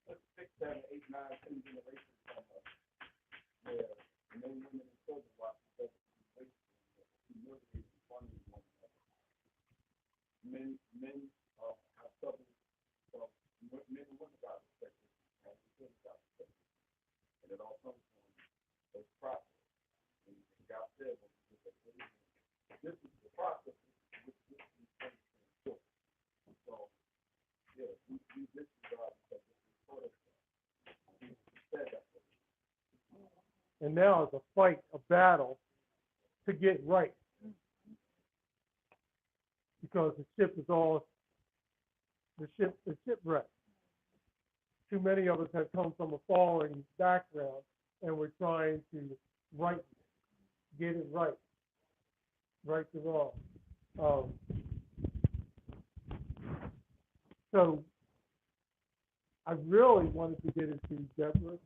6, 7, 8, 9, 10 generations from us, where men, women, and children watch together, humiliating, funny one another. Men have trouble. So men and women got respect, and children got respect, and it all comes from this process. And God said, this is the process. So, yeah, we disregard because it's sort of said that. And now it's a fight, a battle to get right. Because the ship is shipwrecked. Too many of us have come from a falling background and we're trying to get it right the wrong. So I really wanted to get into Deborah.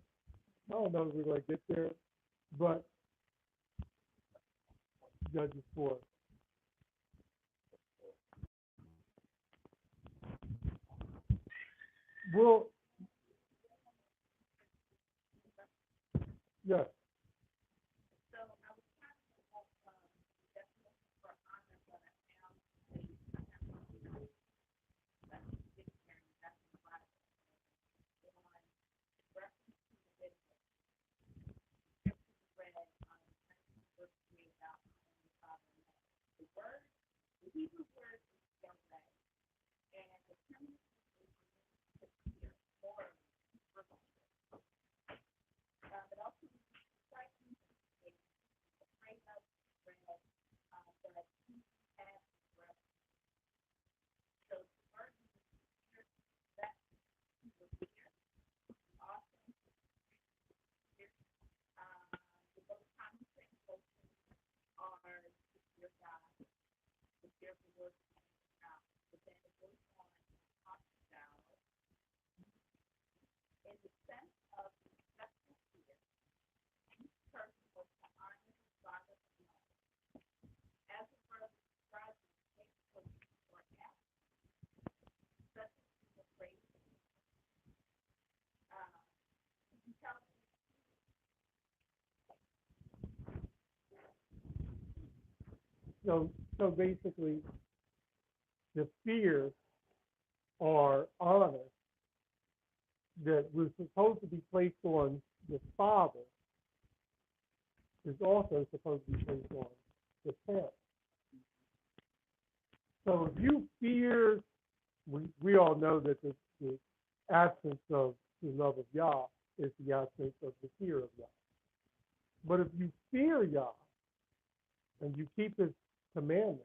I don't know if we're going to get there, but Judges 4. Well, yes. But also, striking is afraid of Yisrael, that he has breath. So the word is fear, that he will fear. Also, fear, the most common translations are to fear God, to fear the Lord, but then it goes on and talks about in the sense of excessive fear. Each person was to honor his father and mother. As the word describes the case of or act, such as being afraid of him. You tell me, So basically, the fear or honor that was supposed to be placed on the father is also supposed to be placed on the parent. So if you fear, we all know that the absence of the love of Yah is the absence of the fear of Yah. But if you fear Yah and you keep his commandments,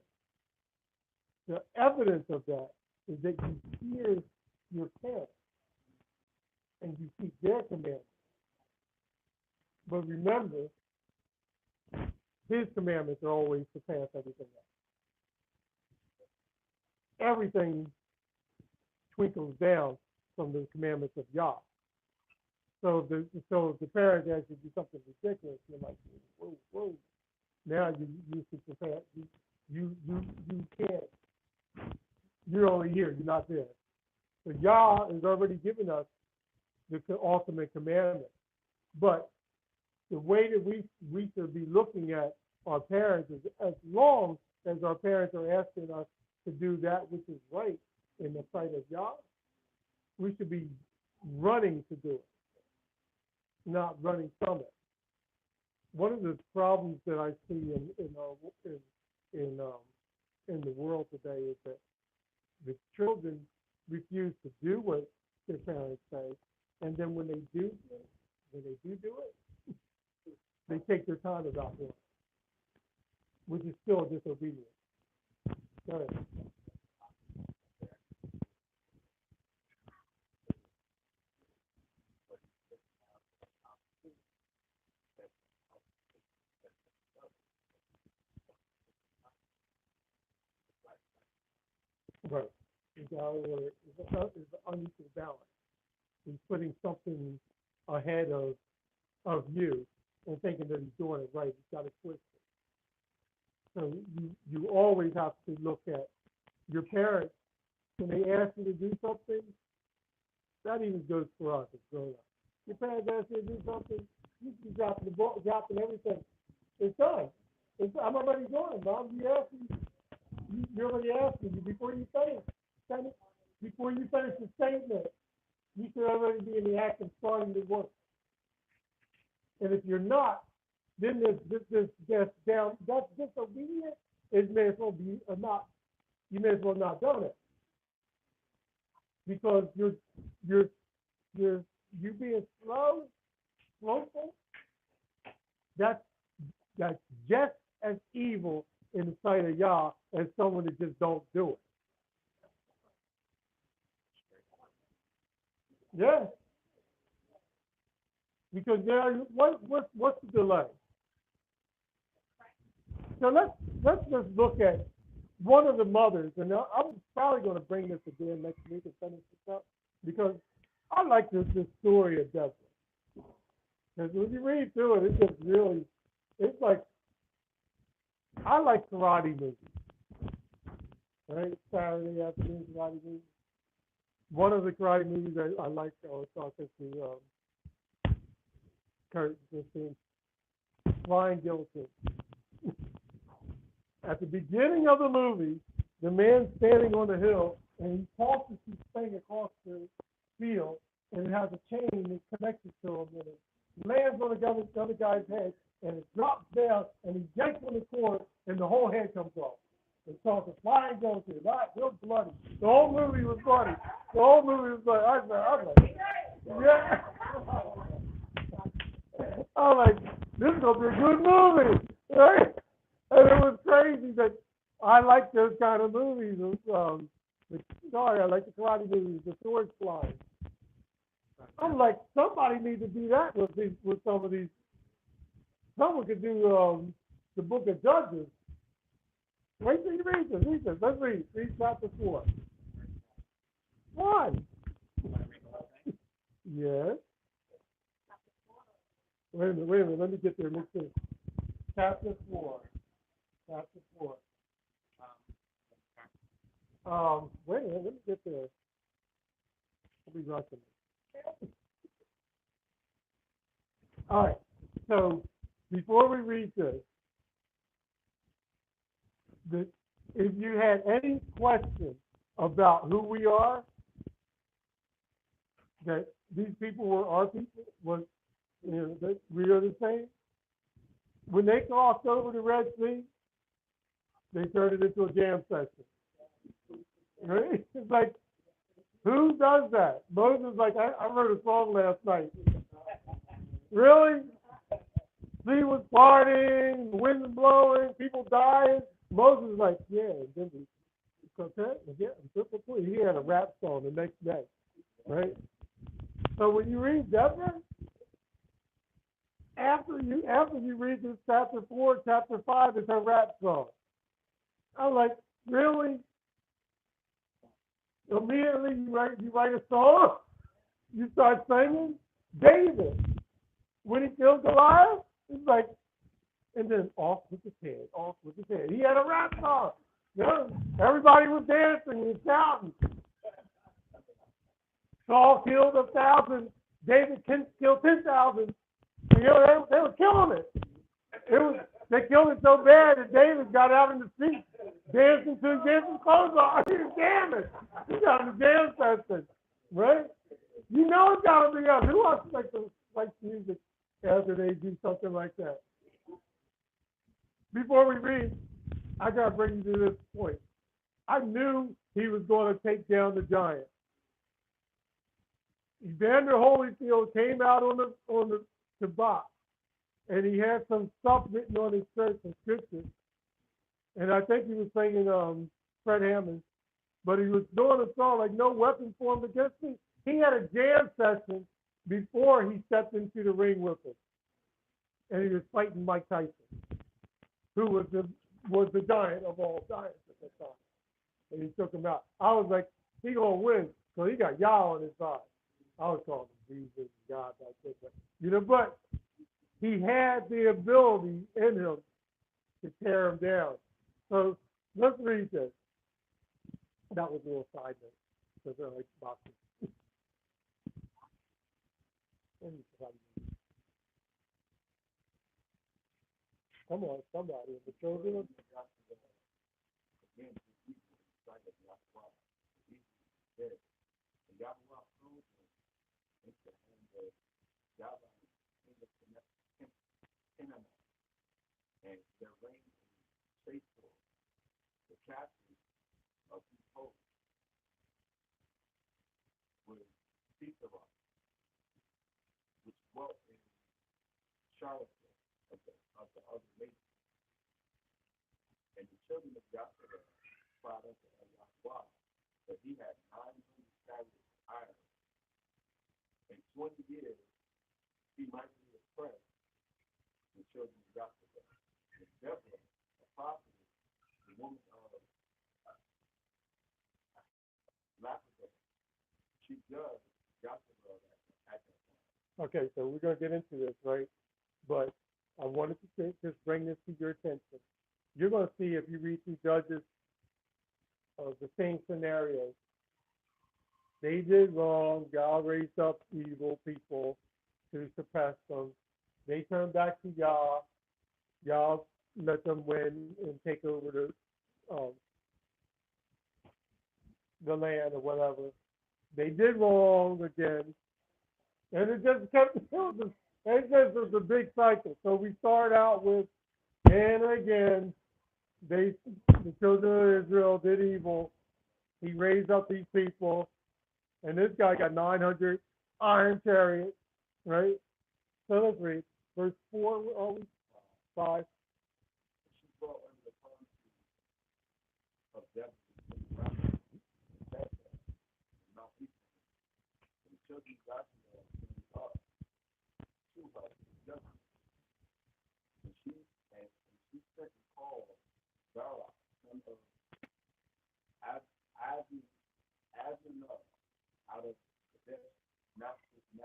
the evidence of that is that you fear your parents and you keep their commandments. But remember, his commandments are always to pass everything else. Everything twinkles down from the commandments of Yah. So if the parents actually do something ridiculous, you're like, whoa. Now you should prepare. You can't. You're only here. You're not there. So Yah has already given us the ultimate commandment. But the way that we should be looking at our parents is as long as our parents are asking us to do that which is right in the sight of Yah, we should be running to do it, not running from it. One of the problems that I see in the world today is that the children refuse to do what their parents say, and then when they do do it, they take their time about doing it, which is still disobedience. Go ahead. Right. It's an unequal balance. He's putting something ahead of you and thinking that he's doing it right. He's got to twist it. So you always have to look at your parents when they ask you to do something. That even goes for us as grown-ups. Your parents ask you to do something, you dropping the ball, dropping everything. It's done. I'm already doing it, Mom. You're already asking you before you finish. Before you finish the statement, you should already be in the act of starting to work. And if you're not, then this down. That's disobedient. It may as well be not. You may as well not done it because you're being slowful. That's just as evil in the sight of Yah as someone that just don't do it. Yeah. Because what's the delay? So let's just look at one of the mothers, and I'm probably going to bring this again next week and finish this up because I like this story of Deborah. Because when you read through it, it's just really, it's like, I like karate movies. Right? Saturday afternoon karate movies. One of the karate movies I like, I was talking to Kurt, Flying Guillotine. At the beginning of the movie, the man's standing on the hill and he tosses his thing across the field and it has a chain that's connected to him and it lands on the other guy's head and it drops down and he yanks on the cord and the whole head comes off. They tossed a flying gun to it. It was bloody. The whole movie was bloody. The whole movie was bloody. I was like, yeah. I'm like, this is gonna be a good movie, right? And it was crazy that I like those kind of movies. Sorry, I like the karate movies, the sword flying. I'm like, somebody needs to do that with some of these. Someone could do the Book of Judges. Wait till you read this. Read this. Let's read. Read chapter 4. One. Yes. Wait a minute. Let me get there. Let's see. Chapter 4. Chapter 4. Wait a minute. Let me get there. I'll be rushing. All right. So before we read this, if you had any questions about who we are, that these people were our people, that we are the same. When they crossed over the Red Sea, they turned it into a jam session. Right? It's like, who does that? Moses, like, I wrote a song last night. Really? Sea was partying, the wind was blowing, people dying. Moses was like, yeah, he had a rap song the next day, right? So when you read Deborah, after you read this chapter 4, chapter 5 is her rap song. I'm like, really? Immediately you write a song, you start singing. David, when he killed Goliath, it's like, and then off with his head. He had a rap song. Everybody was dancing and shouting. Saul killed 1,000. David killed 10,000. They were killing it. They killed it so bad that David got out in the street dancing to his clothes off. He was jamming. He got in the jam session, right? You know it's got to be us. Who else likes music after they do something like that? Before we read, I got to bring you to this point. I knew he was going to take down the giant. Evander Holyfield came out on the box, and he had some stuff written on his shirt, some scriptures. And I think he was singing Fred Hammond, but he was doing a song like "No Weapon Formed Against Me." He had a jam session before he stepped into the ring with him, and he was fighting Mike Tyson, who was the giant of all giants at that time. And he took him out. I was like, he gonna win, so he got Yah on his side. I was calling him Jesus, God, like this, but he had the ability in him to tear him down. So let's read this. That was a little side note, because I like boxing. Come on, somebody. The children. And their reign is faithful, the captain of his host was Sisera, which dwelt in Charlotte of the other nations. And the children of Yahweh cried unto Yahweh that he had 900 chariots of iron. In 20 years he might be oppressed, the children of Yahweh. And Deborah, a prophet, the woman of Lapidus, she judged Yahweh at that time. Okay, so we're going to get into this, right? But I wanted to just bring this to your attention. You're going to see if you read through Judges of the same scenarios. They did wrong. God raised up evil people to suppress them. They turned back to Yah. Yah let them win and take over the land or whatever. They did wrong again. And it just kept, it was a big cycle. So we start out with, and again, the children of Israel did evil. He raised up these people, and this guy got 900 iron chariots, right? So let's read verse 4, oh, 5. She brought under the palm tree of Deborah, Mount Ephraim, and the children of Joshua came up to her together. And she sent and called Barak, son of Azinah, out of Kadesh, Naphtali,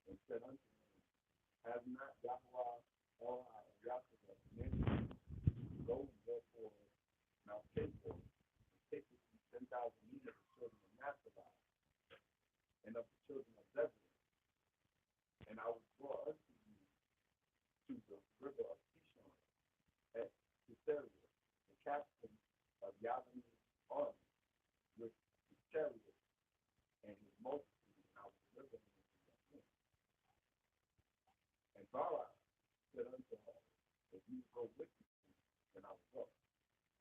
and said unto him, Have not Yahweh El Yahweh commanded you, go therefore now Tabor, and take with you 10,000 men of the children of Naphtali, and of the children of Zebulun, and I will draw unto you to the river of Kishon at Caesarea, the captain of Yavani's army, with his chariot and his multitude, and I will deliver him into your hand. And Barak said unto her, If you go with me, then I will go.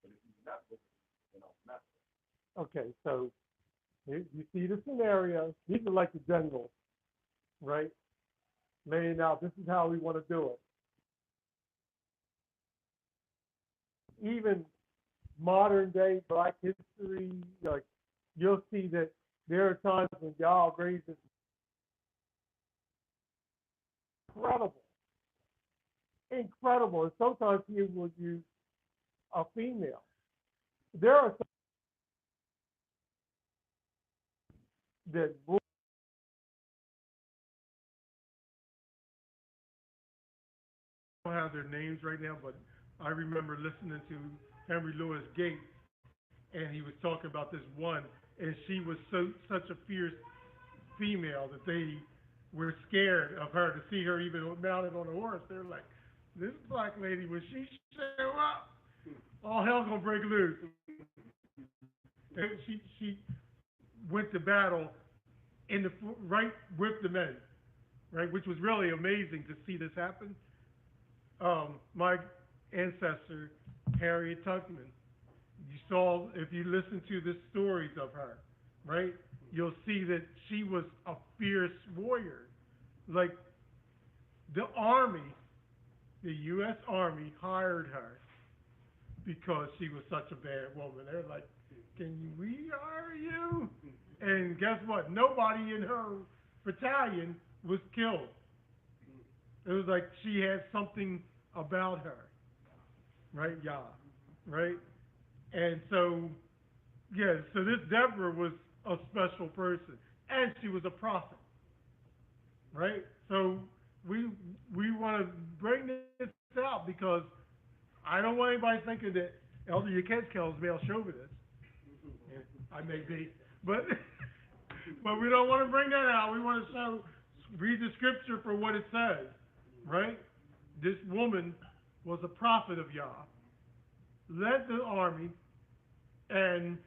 But if you do not go with me, then I will not go. Okay, so you see the scenario. These are like the generals, right? Laying out, this is how we want to do it. Even modern day Black history, like you'll see that there are times when God raises incredible, and sometimes He will use a female. There are some that I don't have their names right now, but I remember listening to Henry Louis Gates, and he was talking about this one, and she was such a fierce female that they were scared of her to see her even mounted on a horse. They're like, this black lady, when she show up, all hell gonna break loose. And she went to battle in the right with the men, right, which was really amazing to see this happen. My ancestor, Harriet Tubman, you saw, if you listen to the stories of her, right, you'll see that she was a fierce warrior. Like the Army, the U.S. Army hired her because she was such a bad woman. They're like, can we hire you? And guess what? Nobody in her battalion was killed. It was like she had something about her, right? Yeah, right? And so, yeah, so this Deborah was a special person, and she was a prophet, right? So we want to bring this out because I don't want anybody thinking that Elder Yechezk'el is male chauvinist. I may be, but but we don't want to bring that out. We want to read the scripture for what it says, right? This woman was a prophet of Yah, led the army, and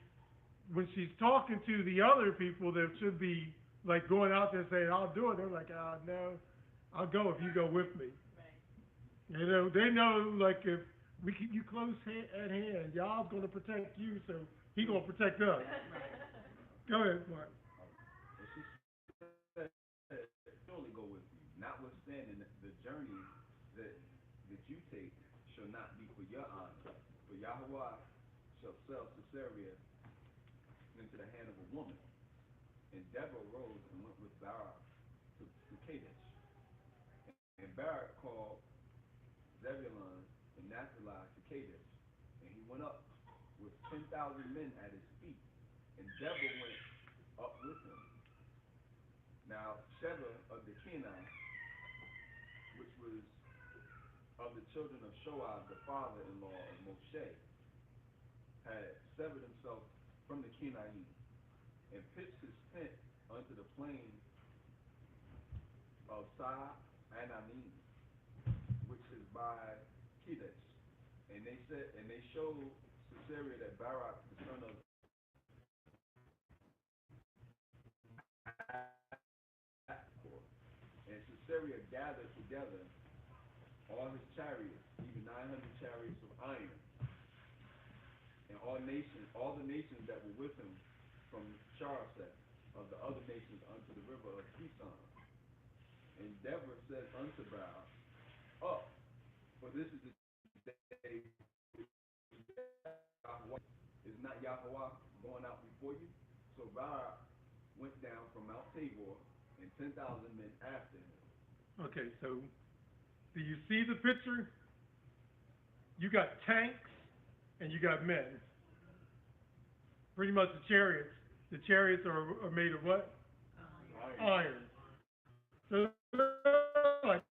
when she's talking to the other people that should be like going out there saying, I'll do it, they're like, no, I'll go if you go with me. Right. You know, they know like if we keep you close at hand, Yah's going to protect you, so He's going to protect us. Right. Go ahead, Mark. And she said, surely go with you, notwithstanding the journey that you take shall not be for your honor, for Yahweh shall sell Caesarea into the hand of a woman. And Deborah rose and went with Barak to Kadesh. And Barak called Zebulun and Naphtali to Kadesh. And he went up with 10,000 men at his feet. And Deborah went up with him. Now Sheba of the Kenite, which was of the children of Shoab, the father-in-law of Moshe, had severed himself from the Kenite and pitched his tent unto the plain of Anamim, which is by Kadesh. And they showed Caesarea that Barak, the son of and Caesarea gathered together all his chariots, even 900 chariots of iron, and all the nations that were with him from Charaseth of the other nations unto the river of Kishon. And Deborah said unto Barak, up, for this is the day Yahweh is not Yahweh going out before you? So Barak went down from Mount Tabor, and 10,000 men after him. Okay, so do you see the picture? You got tanks and you got men. Pretty much the chariots. The chariots are made of what? Iron. So like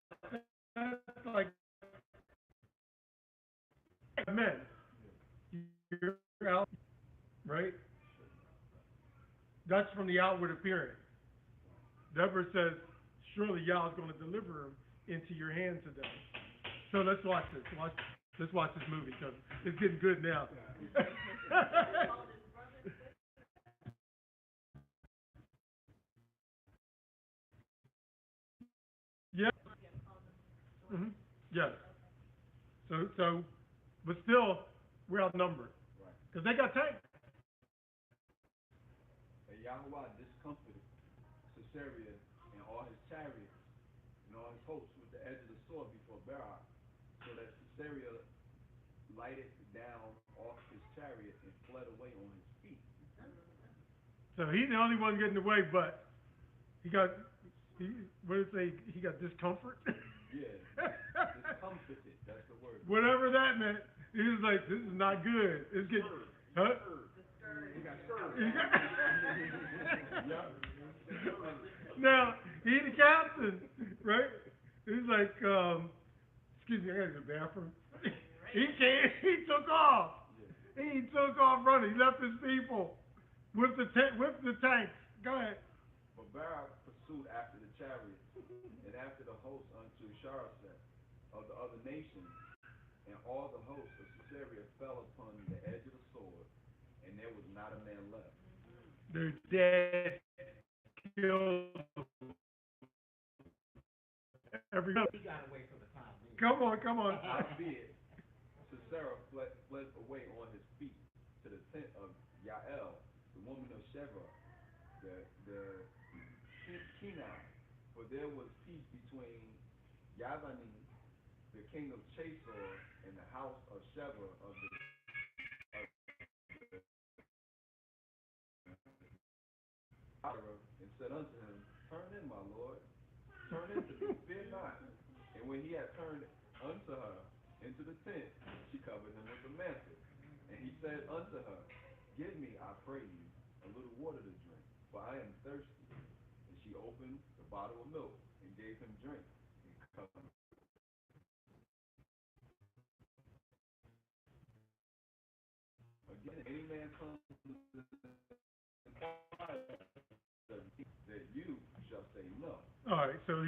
that's like men. You're out, right? That's from the outward appearance. Deborah says, surely Yah is going to deliver him into your hand today. So let's watch this. Let's watch this movie because it's getting good now. Yeah. Mm-hmm. Yes. So, but still, we're outnumbered Right. because they got tanks. And Yahweh discomfited Sisera and all his chariots and all his hosts with the edge of the sword before Barak, so that Sisera lighted down off his chariot and fled away on his feet. So he's the only one getting away, but what did it say? He got discomfort. Yeah, discomfited, that's the word. Whatever that meant. He was like, this is not good. It's getting, huh? He got stirred. Now, he the captain, right? He's like, excuse me, I gotta go to the bathroom. He took off. He took off running. He left his people with the tanks. Go ahead. But Barak pursued after the chariots and after the host unto Charaseth of the other nations, and all the hosts of Sisera fell upon the edge of the sword, and there was not a man left. They're dead, killed. Every He got away from the time. come on. Howbeit, Sisera fled away on his feet to the tent of Yisra'el, the woman of Sheba, the Kenite, for there was peace between Yavani, the king of Chasor, and the house of Sheba of the and said unto him, turn in, my lord, turn into me, fear not. And when he had turned unto her into the tent, she covered him with a mantle. And he said unto her, give me, I pray you, a little water to drink, for I am thirsty. And she opened the bottle of milk and gave him drink, and covered him. Again, any man comes that you shall say no. All right, so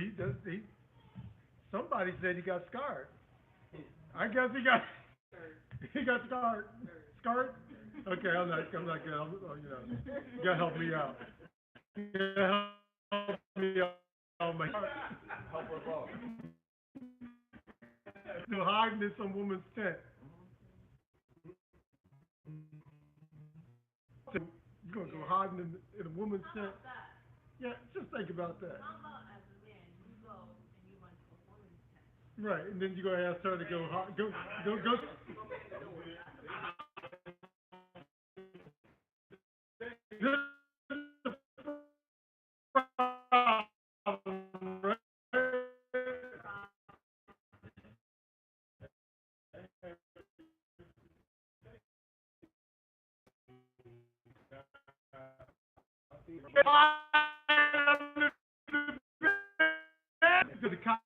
somebody said he got scarred. I guess he got scarred. Scarred? Okay, I'm not good. You gotta help me out. You gotta help me out. Help us all. They're hiding in some woman's tent. So you're gonna go hiding in a woman's tent? Yeah, just think about that. How about as a man, you go and you went to a woman's tent? Right, and then you're gonna ask her to go. This is the problem, right? To the cops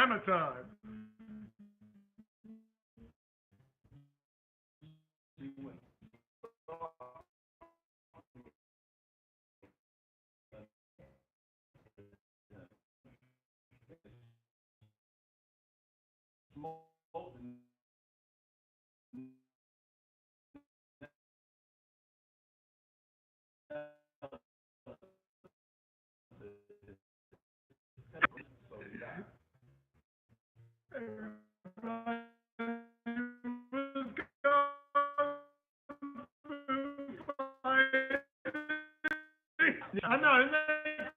Amazon. I know. Isn't that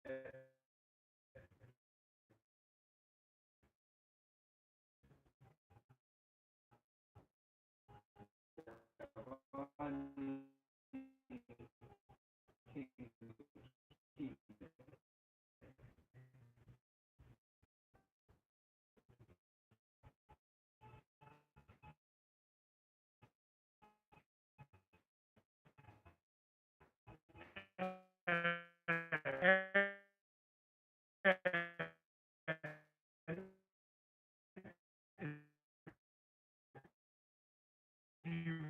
gross? he